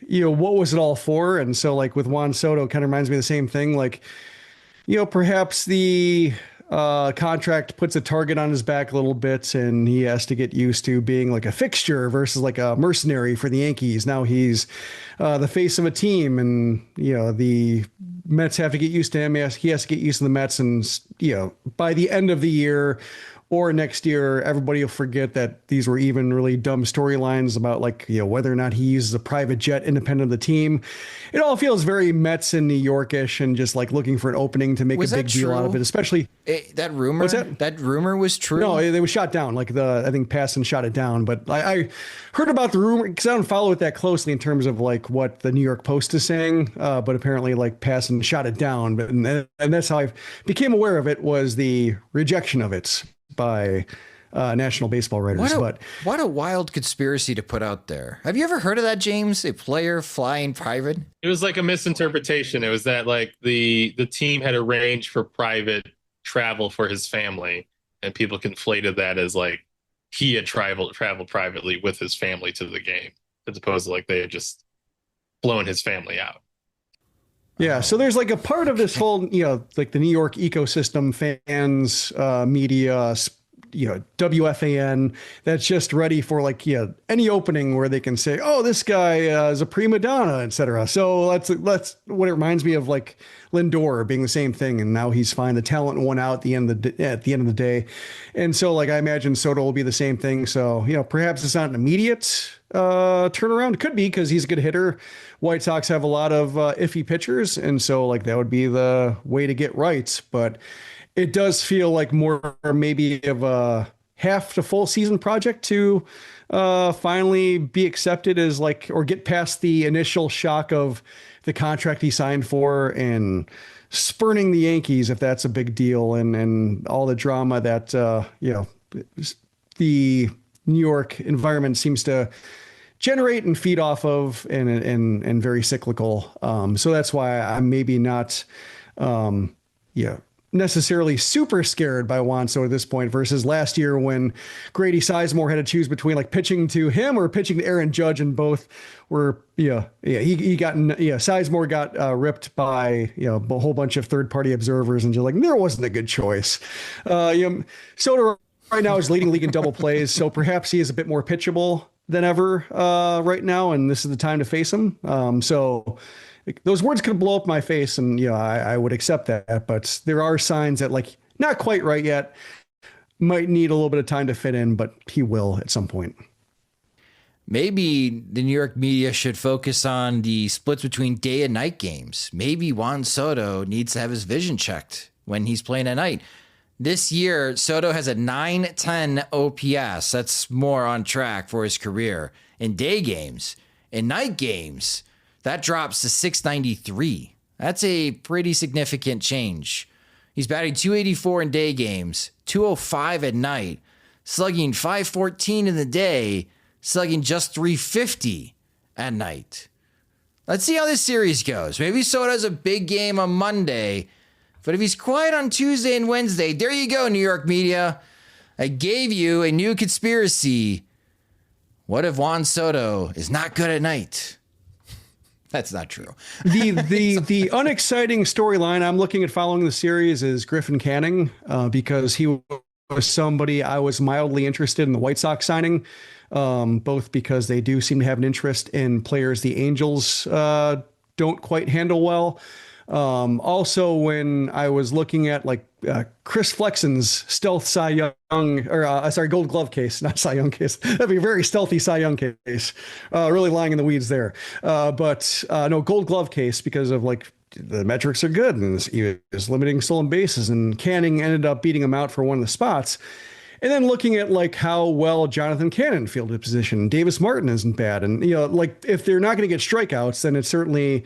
Speaker 12: what was it all for? And so like with Juan Soto, kind of reminds me of the same thing. Like, perhaps the contract puts a target on his back a little bit, and he has to get used to being like a fixture versus like a mercenary for the Yankees. Now he's the face of a team, and the Mets have to get used to him. He has to get used to the Mets, and by the end of the year or next year, everybody will forget that these were even really dumb storylines about like, whether or not he uses a private jet independent of the team. It all feels very Mets and New Yorkish and just like looking for an opening to make a big deal out of it, especially
Speaker 5: that rumor. That rumor was true.
Speaker 12: No, it was shot down. Like I think Passan shot it down, but I heard about the rumor because I don't follow it that closely in terms of like what the New York Post is saying. But apparently like Passan shot it down, and that's how I became aware of it, was the rejection of it by National Baseball writers.
Speaker 5: What a wild conspiracy to put out there. Have you ever heard of that, James? A player flying private?
Speaker 11: It was like a misinterpretation. It was that like the team had arranged for private travel for his family, and people conflated that as like he had traveled privately with his family to the game, as opposed to like they had just flown his family out.
Speaker 12: Yeah, so there's like a part of this whole, like the New York ecosystem, fans, media, WFAN, that's just ready for like, any opening where they can say, this guy is a prima donna, etc. So that's what it reminds me of, like Lindor being the same thing. And now he's fine. The talent won out at the end of the day. And so like, I imagine Soto will be the same thing. So, perhaps it's not an immediate turnaround. It could be because he's a good hitter. White Sox have a lot of iffy pitchers, and so like that would be the way to get right. But it does feel like more maybe of a half to full season project to finally be accepted as like, or get past the initial shock of the contract he signed for and spurning the Yankees, if that's a big deal, and all the drama that the New York environment seems to generate and feed off of, and very cyclical. So that's why I'm maybe not, necessarily super scared by Juan Soto at this point versus last year when Grady Sizemore had to choose between like pitching to him or pitching to Aaron Judge, and both were, Sizemore got ripped by, a whole bunch of third-party observers, and just like, there wasn't a good choice. Soto right now is leading league in double plays, so perhaps he is a bit more pitchable than ever right now, and this is the time to face him. So those words could blow up my face, and I would accept that, but there are signs that like not quite right yet, might need a little bit of time to fit in, but he will at some point.
Speaker 5: Maybe the New York media should focus on the splits between day and night games. Maybe Juan Soto needs to have his vision checked when he's playing at night. This year, Soto has a 910 OPS. That's more on track for his career. In day games, in night games, that drops to 693. That's a pretty significant change. He's batting 284 in day games, 205 at night, slugging 514 in the day, slugging just 350 at night. Let's see how this series goes. Maybe Soto has a big game on Monday, but if he's quiet on Tuesday and Wednesday, there you go, New York media. I gave you a new conspiracy. What if Juan Soto is not good at night? That's not true.
Speaker 12: The unexciting storyline I'm looking at following the series is Griffin Canning, because he was somebody I was mildly interested in the White Sox signing, both because they do seem to have an interest in players the Angels don't quite handle well. Also, when I was looking at like Chris Flexen's stealth Cy Young, or Gold Glove case, not Cy Young case. That'd be a very stealthy Cy Young case. Really lying in the weeds there. But no, Gold Glove case, because of like the metrics are good and he was limiting stolen bases, and Canning ended up beating him out for one of the spots. And then looking at like how well Jonathan Cannon fielded position, Davis Martin isn't bad. And, like if they're not going to get strikeouts, then it certainly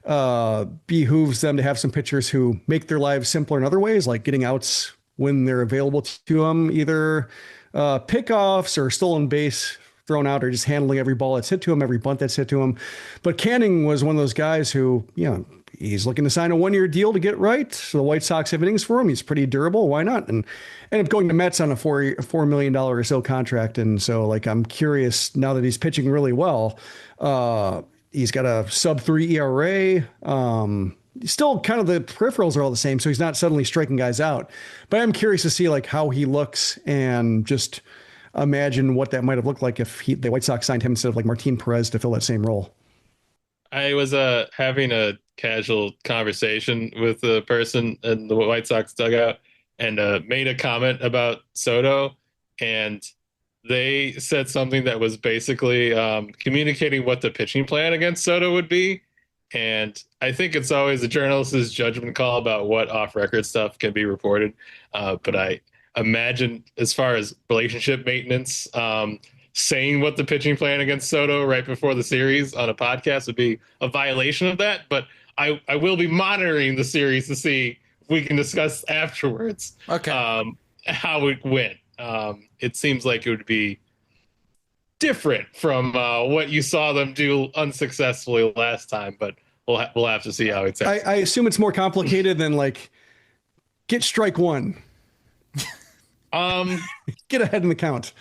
Speaker 12: behooves them to have some pitchers who make their lives simpler in other ways, like getting outs when they're available to them, either pickoffs or stolen base thrown out, or just handling every ball that's hit to him, every bunt that's hit to him. But Canning was one of those guys who, he's looking to sign a 1-year deal to get right. So the White Sox have innings for him. He's pretty durable. Why not? And end up going to Mets on a $4 million or so contract. And so like, I'm curious now that he's pitching really well, he's got a sub-3 ERA. Still kind of the peripherals are all the same. So he's not suddenly striking guys out, but I'm curious to see like how he looks and just imagine what that might have looked like if the White Sox signed him instead of like Martin Perez to fill that same role.
Speaker 11: I was having a casual conversation with a person in the White Sox dugout and made a comment about Soto, and they said something that was basically communicating what the pitching plan against Soto would be. And I think it's always a journalist's judgment call about what off-record stuff can be reported. But I imagine as far as relationship maintenance, saying what the pitching plan against Soto right before the series on a podcast would be a violation of that. But I will be monitoring the series to see if we can discuss afterwards how it went. It seems like it would be different from what you saw them do unsuccessfully last time, but we'll have to see how it's.
Speaker 12: I assume it's more complicated than like get strike one. Get ahead in the count.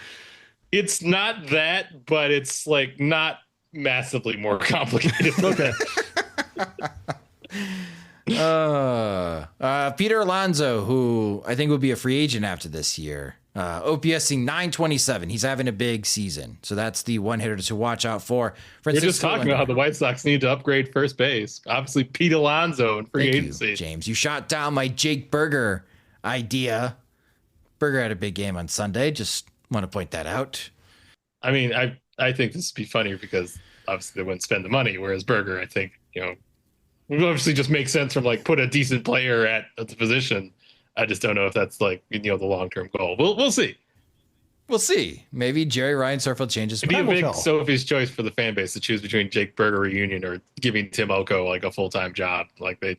Speaker 11: It's not that, but it's like not massively more complicated.
Speaker 12: Okay.
Speaker 5: Peter Alonso, who I think will be a free agent after this year. OPSing 927. He's having a big season. So that's the one hitter to watch out for.
Speaker 11: We're just talking about how the White Sox need to upgrade first base. Obviously, Pete Alonso in free agency.
Speaker 5: James, you shot down my Jake Berger idea. Berger had a big game on Sunday. Just want to point that out.
Speaker 11: I mean, I think this would be funnier because obviously they wouldn't spend the money, whereas Berger, I think, would obviously just make sense from like put a decent player at the position. I just don't know if that's like, the long-term goal. We'll see.
Speaker 5: We'll see. Maybe Jerry Reinsdorf changes.
Speaker 11: It'd be a big Sophie's choice for the fan base to choose between Jake Berger reunion or giving Tim Elko like a full-time job. Like there'd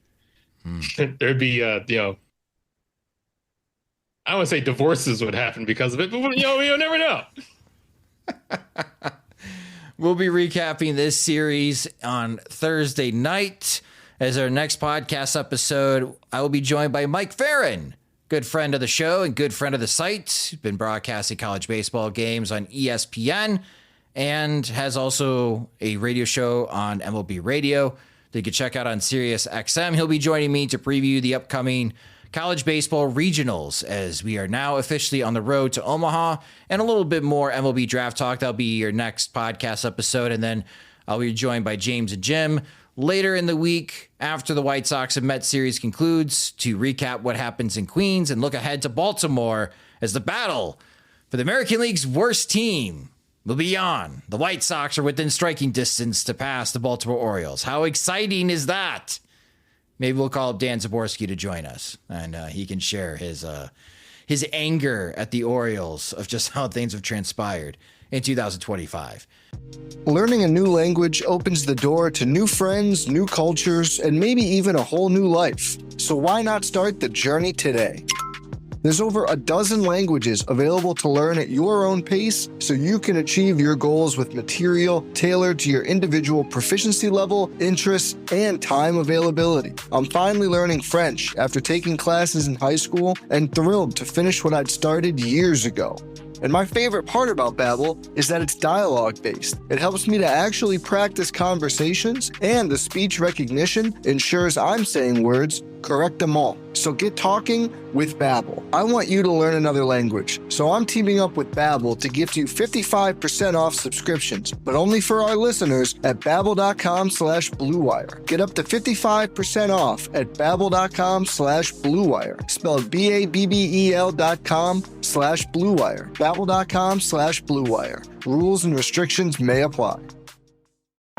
Speaker 11: be, I don't want to say divorces would happen because of it, but you'll never know.
Speaker 5: We'll be recapping this series on Thursday night. As our next podcast episode, I will be joined by Mike Farron, good friend of the show and good friend of the site. He's been broadcasting college baseball games on ESPN and has also a radio show on MLB Radio that you can check out on Sirius XM. He'll be joining me to preview the upcoming college baseball regionals as we are now officially on the road to Omaha, and a little bit more MLB draft talk. That'll be your next podcast episode. And then I'll be joined by James and Jim later in the week after the White Sox and Mets series concludes to recap what happens in Queens and look ahead to Baltimore as the battle for the American League's worst team will be on. The White Sox are within striking distance to pass the Baltimore Orioles. How exciting is that? Maybe we'll call up Dan Zaborski to join us, and he can share his anger at the Orioles of just how things have transpired in 2025.
Speaker 13: Learning a new language opens the door to new friends, new cultures, and maybe even a whole new life. So why not start the journey today? There's over a dozen languages available to learn at your own pace so you can achieve your goals with material tailored to your individual proficiency level, interests, and time availability. I'm finally learning French after taking classes in high school and thrilled to finish what I'd started years ago. And my favorite part about Babbel is that it's dialogue-based. It helps me to actually practice conversations, and the speech recognition ensures I'm saying words correctement. So get talking with Babbel. I want you to learn another language, so I'm teaming up with Babbel to gift you 55% off subscriptions, but only for our listeners at babbel.com/bluewire. Get up to 55% off at babbel.com/bluewire, spelled BABBEL.com/bluewire. Babbel.com/bluewire. Rules and restrictions may apply.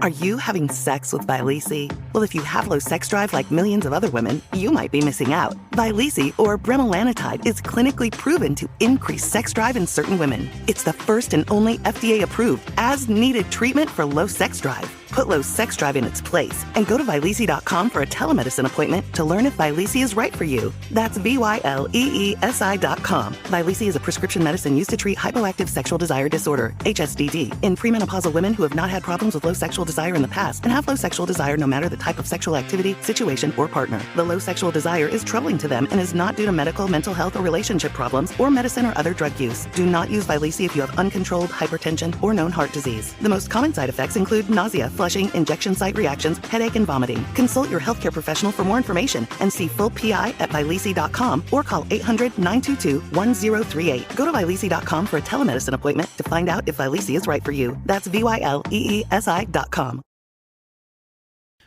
Speaker 15: Are you having sex with Vyleesi? Well, if you have low sex drive like millions of other women, you might be missing out. Vyleesi, or bremelanotide, is clinically proven to increase sex drive in certain women. It's the first and only FDA-approved, as-needed treatment for low sex drive. Put low sex drive in its place and go to Vyleesi.com for a telemedicine appointment to learn if Vyleesi is right for you. That's VYLEESI.com. Vyleesi is a prescription medicine used to treat hypoactive sexual desire disorder, HSDD, in premenopausal women who have not had problems with low sexual desire in the past and have low sexual desire no matter the type of sexual activity, situation, or partner. The low sexual desire is troubling to them and is not due to medical, mental health, or relationship problems, or medicine or other drug use. Do not use Vyleesi if you have uncontrolled hypertension or known heart disease. The most common side effects include nausea, flushing, injection site reactions, headache, and vomiting. Consult your healthcare professional for more information and see full PI at Vyleesi.com or call 800-922-1038. Go to Vyleesi.com for a telemedicine appointment to find out if Vyleesi is right for you. That's VYLEESI.com.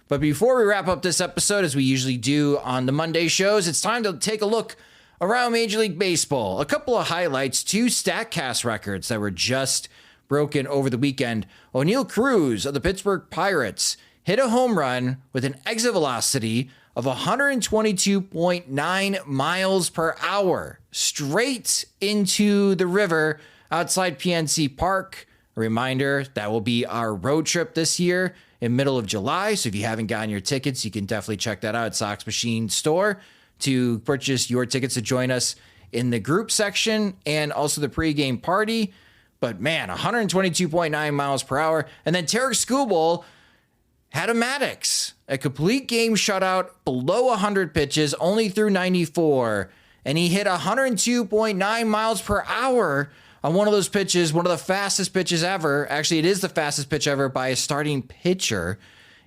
Speaker 5: But before we wrap up this episode, as we usually do on the Monday shows, it's time to take a look around Major League Baseball. A couple of highlights, 2 StatCast records that were just broken over the weekend. O'Neal Cruz of the Pittsburgh Pirates hit a home run with an exit velocity of 122.9 miles per hour straight into the river outside PNC Park. A reminder, that will be our road trip this year in middle of July. So if you haven't gotten your tickets, you can definitely check that out at Sox Machine store to purchase your tickets to join us in the group section and also the pregame party. But man, 122.9 miles per hour. And then Tarek Skubal had a Maddox, a complete game shutout below 100 pitches, only threw 94. And he hit 102.9 miles per hour on one of those pitches, one of the fastest pitches ever. Actually, it is the fastest pitch ever by a starting pitcher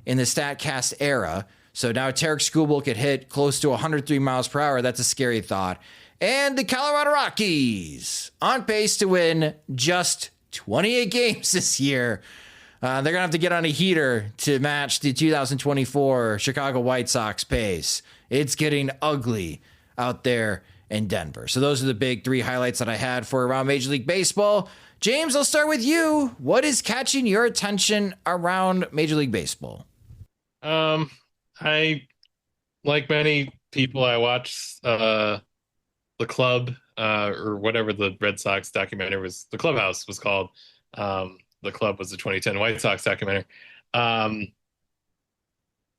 Speaker 5: in the StatCast era. So now Tarek Skubal could hit close to 103 miles per hour. That's a scary thought. And the Colorado Rockies on pace to win just 28 games this year. They're going to have to get on a heater to match the 2024 Chicago White Sox pace. It's getting ugly out there in Denver. So those are the big 3 highlights that I had for around Major League Baseball. James, I'll start with you. What is catching your attention around Major League Baseball?
Speaker 11: I, like many people, I watch The Club, or whatever the Red Sox documentary was, The Clubhouse was called. The Club was the 2010 White Sox documentary. There's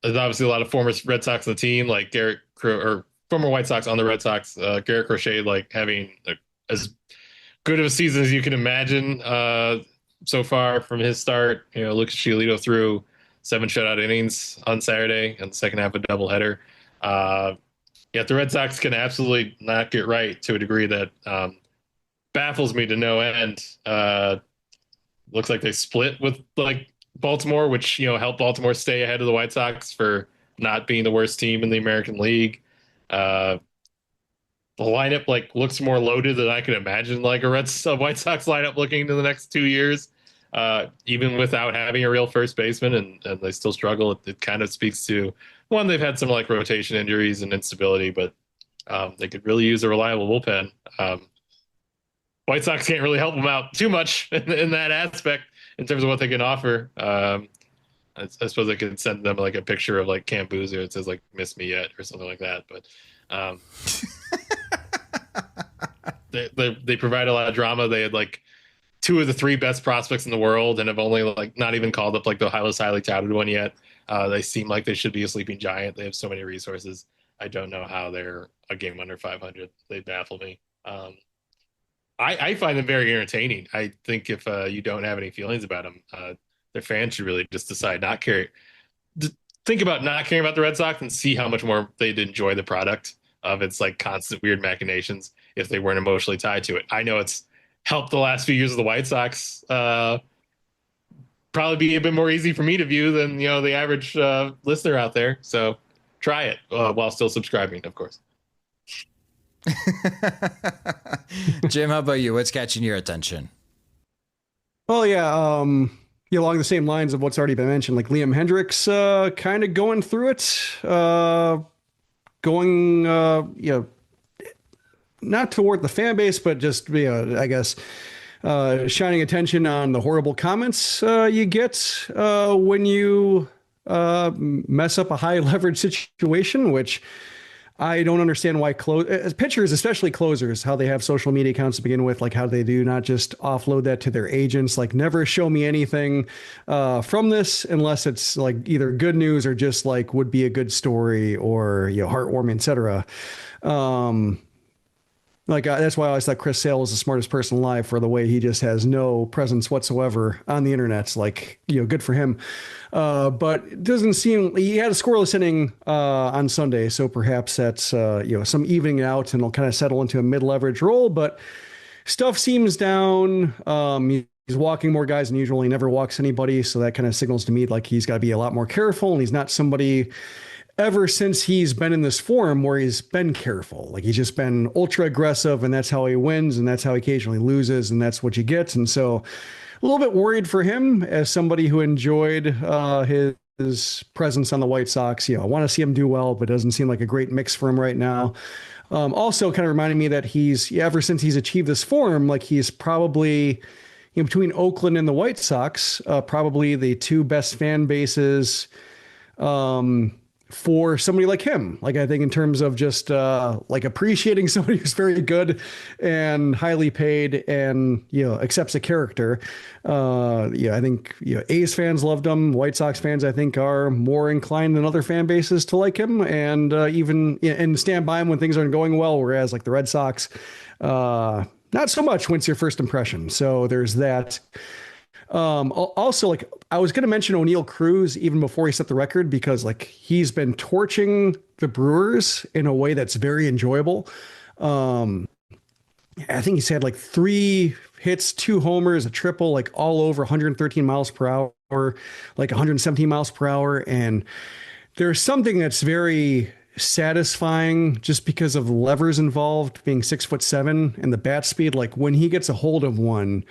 Speaker 11: obviously a lot of former Red Sox on the team, like or former White Sox on the Red Sox. Garrett Crochet, like having as good of a season as you can imagine so far from his start. You know, Lucas Giolito threw 7 shutout innings on Saturday in the second half of a doubleheader. Yeah, the Red Sox can absolutely not get right to a degree that baffles me to no end. Looks like they split with like Baltimore, which, you know, helped Baltimore stay ahead of the White Sox for not being the worst team in the American League. The lineup like looks more loaded than I can imagine like a White Sox lineup looking into the next 2 years, even without having a real first baseman, and they still struggle. It kind of speaks to, one, they've had some like rotation injuries and instability, but they could really use a reliable bullpen. White Sox can't really help them out too much in that aspect in terms of what they can offer. I suppose I could send them like a picture of like Cam Boozer. It says like "Miss Me Yet" or something like that. But they provide a lot of drama. They had like 2 of the 3 best prospects in the world and have only like not even called up like the highly touted one yet. They seem like they should be a sleeping giant. They have so many resources. I don't know how they're a game under 500. They baffle me. I find them very entertaining. I think if you don't have any feelings about them, their fans should really just decide not care. Think about not caring about the Red Sox and see how much more they'd enjoy the product of its like constant weird machinations if they weren't emotionally tied to it. I know it's helped the last few years of the White Sox probably be a bit more easy for me to view than, you know, the average listener out there. So try it while still subscribing, of course.
Speaker 5: Jim, how about you? What's catching your attention?
Speaker 12: Well, yeah, along the same lines of what's already been mentioned, like Liam Hendricks kind of going through it, not toward the fan base, but just, I guess, shining attention on the horrible comments you get when you mess up a high leverage situation, which I don't understand why pitchers, especially closers, how they have social media accounts to begin with, like how they do not just offload that to their agents, like never show me anything from this unless it's like either good news or just like would be a good story or, heartwarming, etc. That's why I always thought Chris Sale was the smartest person alive, for the way he just has no presence whatsoever on the internet. It's like, good for him. But it doesn't seem, he had a scoreless inning on Sunday. So perhaps that's, some evening out and he'll kind of settle into a mid-leverage role, but stuff seems down. He's walking more guys than usual. He never walks anybody. So that kind of signals to me like he's got to be a lot more careful, and he's not somebody ever since he's been in this form where he's been careful. Like he's just been ultra aggressive, and that's how he wins, and that's how he occasionally loses, and that's what you get. And so a little bit worried for him as somebody who enjoyed his presence on the White Sox. I want to see him do well, but it doesn't seem like a great mix for him right now. Also kind of reminding me that ever since he's achieved this form, like he's probably, between Oakland and the White Sox, probably the two best fan bases, for somebody like him. Like, I think in terms of just appreciating somebody who's very good and highly paid and, accepts a character. I think, A's fans loved him. White Sox fans, I think, are more inclined than other fan bases to like him and and stand by him when things aren't going well. Whereas like the Red Sox, not so much once your first impression. So there's that. Also, like I was going to mention O'Neal Cruz even before he set the record, because like he's been torching the Brewers in a way that's very enjoyable. I think he's had like 3 hits, 2 homers, a triple, like all over 113 miles per hour, like 117 miles per hour. And there's something that's very satisfying just because of the levers involved, being 6'7" and the bat speed. Like when he gets a hold of one,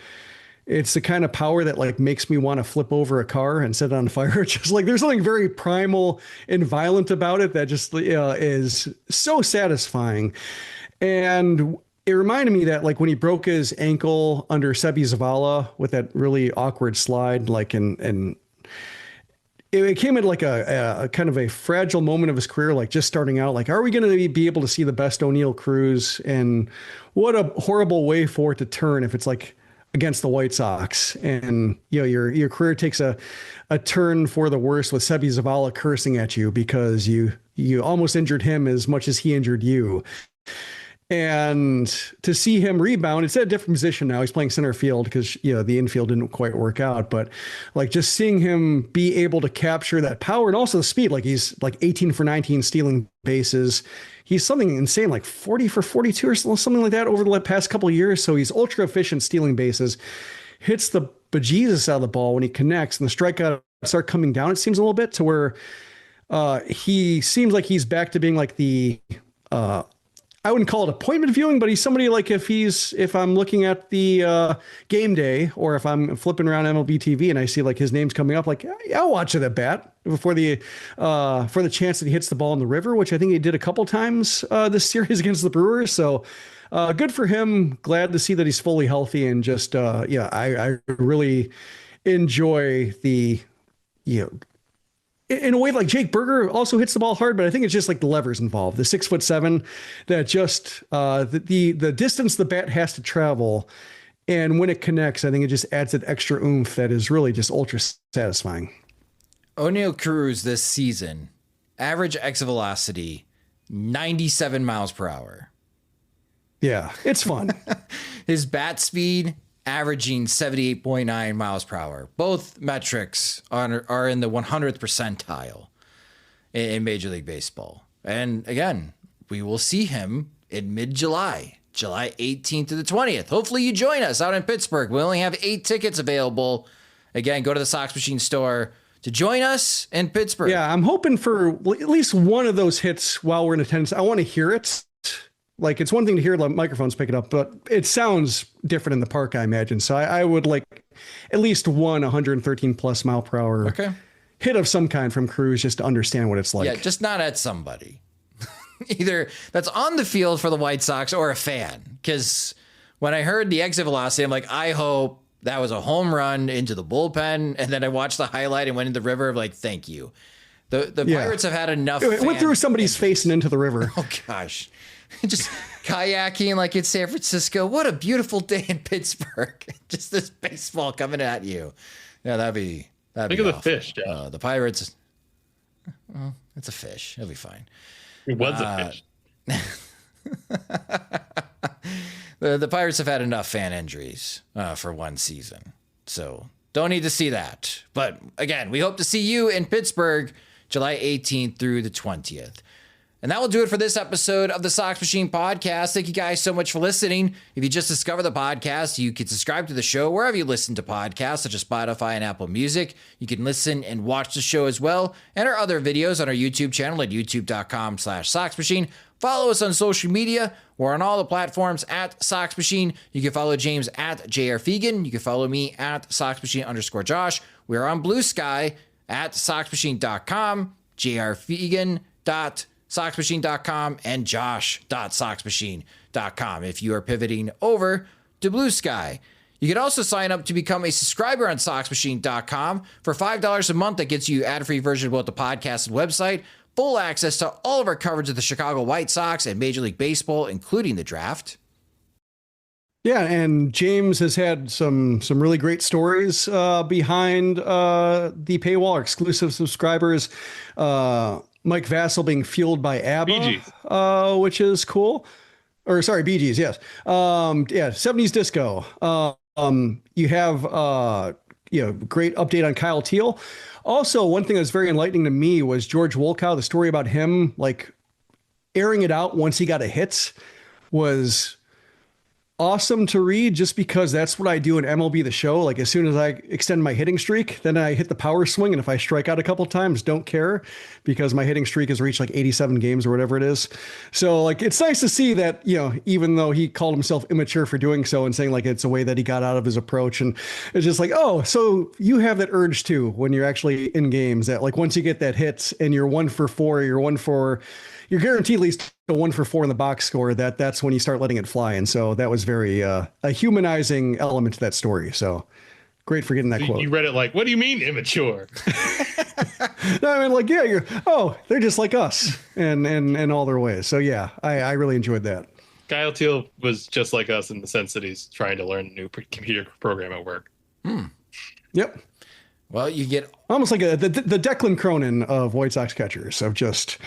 Speaker 12: it's the kind of power that like makes me want to flip over a car and set it on fire. Just like there's something very primal and violent about it that just is so satisfying. And it reminded me that like when he broke his ankle under Sebi Zavala with that really awkward slide, like and it came at like a kind of a fragile moment of his career, like just starting out, like, are we going to be able to see the best O'Neal Cruz? And what a horrible way for it to turn if it's like against the White Sox, and your career takes a turn for the worse with Sebi Zavala cursing at you because you almost injured him as much as he injured you. And to see him rebound, it's at a different position now. He's playing center field because the infield didn't quite work out. But like just seeing him be able to capture that power and also the speed, like he's like 18 for 19 stealing bases. He's something insane, like 40 for 42 or something like that over the past couple of years. So he's ultra efficient stealing bases, hits the bejesus out of the ball when he connects, and the strikeouts start coming down. It seems a little bit to where he seems like he's back to being like the I wouldn't call it appointment viewing, but he's somebody like if I'm looking at the game day or if I'm flipping around MLB TV and I see like his name's coming up, like yeah, I'll watch it at bat before for the chance that he hits the ball in the river, which I think he did a couple times this series against the Brewers. So good for him. Glad to see that he's fully healthy and just I really enjoy the in a way, like Jake Berger also hits the ball hard, but I think it's just like the levers involved, the 6'7", that just the distance the bat has to travel. And when it connects, I think it just adds that extra oomph that is really just ultra satisfying.
Speaker 5: O'Neal Cruz this season, average exit velocity, 97 miles per hour.
Speaker 12: Yeah, it's fun.
Speaker 5: His bat speed, averaging 78.9 miles per hour. Both metrics are in the 100th percentile in Major League Baseball. And again, we will see him in mid-July, July 18th to the 20th. Hopefully you join us out in Pittsburgh. We only have 8 tickets available. Again, go to the Sox Machine store to join us in Pittsburgh.
Speaker 12: Yeah, I'm hoping for at least one of those hits while we're in attendance. I want to hear it. Like, it's one thing to hear the microphones pick it up, but it sounds different in the park, I imagine. So I would like at least one 113 plus mile per hour hit of some kind from Cruz just to understand what it's like.
Speaker 5: Yeah, just not at somebody. Either that's on the field for the White Sox or a fan, because when I heard the exit velocity, I'm like, I hope that was a home run into the bullpen. And then I watched the highlight and went in the river. I'm like, thank you. The Pirates have had enough.
Speaker 12: It went through somebody's face and into the river.
Speaker 5: Oh, gosh. Just kayaking like in San Francisco. What a beautiful day in Pittsburgh. Just this baseball coming at you. Yeah, that'd be
Speaker 11: Think of the fish, Jeff.
Speaker 5: the Pirates. Well, it's a fish. It'll be fine.
Speaker 11: It was a fish.
Speaker 5: The Pirates have had enough fan injuries for one season. So don't need to see that. But again, we hope to see you in Pittsburgh July 18th through the 20th. And that will do it for this episode of the Sox Machine podcast. Thank you guys so much for listening. If you just discovered the podcast, you can subscribe to the show wherever you listen to podcasts, such as Spotify and Apple Music. You can listen and watch the show as well, and our other videos on our YouTube channel at youtube.com/Sox Machine. Follow us on social media. We're on all the platforms at Sox Machine. You can follow James at JR Fegan. You can follow me at Sox Machine_Josh. We are on Blue Sky at SoxMachine.com, JRFegan.SoxMachine.com, and Josh.SoxMachine.com if you are pivoting over to Blue Sky. You can also sign up to become a subscriber on SoxMachine.com for $5 a month. That gets you ad-free version of both the podcast and website, full access to all of our coverage of the Chicago White Sox and Major League Baseball, including the draft.
Speaker 12: Yeah, and James has had some really great stories behind the paywall, exclusive subscribers. Mike Vassell being fueled by ABBA, which is cool. Or sorry, Bee Gees, yes. 70s disco. You have great update on Kyle Teal. Also, one thing that was very enlightening to me was George Wolkow. The story about him like airing it out once he got a hit was awesome to read, just because that's what I do in MLB The Show. Like, as soon as I extend my hitting streak, then I hit the power swing. And if I strike out a couple times, don't care, because my hitting streak has reached like 87 games or whatever it is. So like, it's nice to see that, even though he called himself immature for doing so and saying like it's a way that he got out of his approach. And it's just like, oh, so you have that urge too, when you're actually in games, that like once you get that hit and you're 1 for 4, you're guaranteed at least a 1 for 4 in the box score, that's when you start letting it fly. And so that was very a humanizing element to that story. So great for getting that quote.
Speaker 11: You read it like, what do you mean immature?
Speaker 12: No, I mean, like, yeah, they're just like us and all their ways. So yeah, I really enjoyed that.
Speaker 11: Kyle Teal was just like us in the sense that he's trying to learn a new computer program at work.
Speaker 12: Yep.
Speaker 5: Well, you get
Speaker 12: almost like the Declan Cronin of White Sox catchers, of just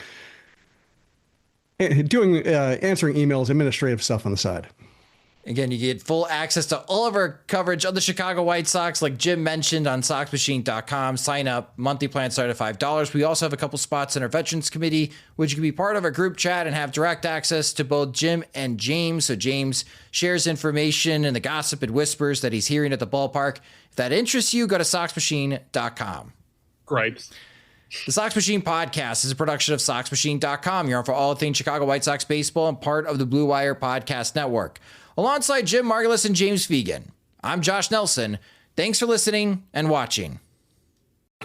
Speaker 12: doing answering emails, administrative stuff on the side.
Speaker 5: Again, you get full access to all of our coverage of the Chicago White Sox, like Jim mentioned, on SoxMachine.com. Sign up. Monthly plan start at $5. We also have a couple spots in our Veterans Committee, which you can be part of our group chat and have direct access to both Jim and James. So James shares information and the gossip and whispers that he's hearing at the ballpark. If that interests you, go to SoxMachine.com.
Speaker 11: Gripes.
Speaker 5: The Sox Machine podcast is a production of SoxMachine.com. You're on for all things Chicago White Sox baseball and part of the Blue Wire Podcast Network. Alongside Jim Margulis and James Fegan, I'm Josh Nelson. Thanks for listening and watching.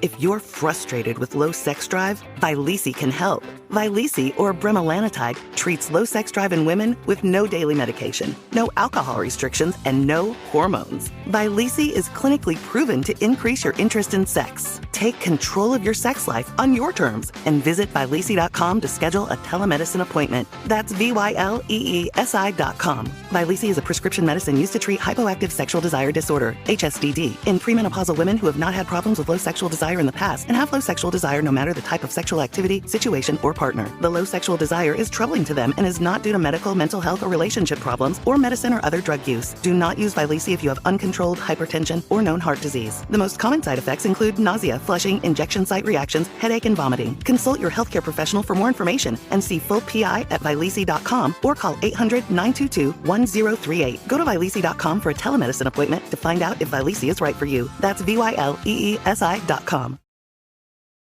Speaker 15: If you're frustrated with low sex drive, Vyleesi can help. Vyleesi, or bremelanotide, treats low sex drive in women with no daily medication, no alcohol restrictions, and no hormones. Vyleesi is clinically proven to increase your interest in sex. Take control of your sex life on your terms and visit Vyleesi.com to schedule a telemedicine appointment. That's VYLEESI.com. Vyleesi is a prescription medicine used to treat hypoactive sexual desire disorder, HSDD, in premenopausal women who have not had problems with low sexual desire in the past and have low sexual desire no matter the type of sexual activity, situation, or partner. The low sexual desire is troubling to them and is not due to medical, mental health, or relationship problems, or medicine or other drug use. Do not use Vyleesi if you have uncontrolled hypertension or known heart disease. The most common side effects include nausea, flushing, injection site reactions, headache, and vomiting. Consult your healthcare professional for more information and see full PI at Vyleesi.com or call 800-922-1038. Go to Vyleesi.com for a telemedicine appointment to find out if Vyleesi is right for you. That's VYLEESI.com.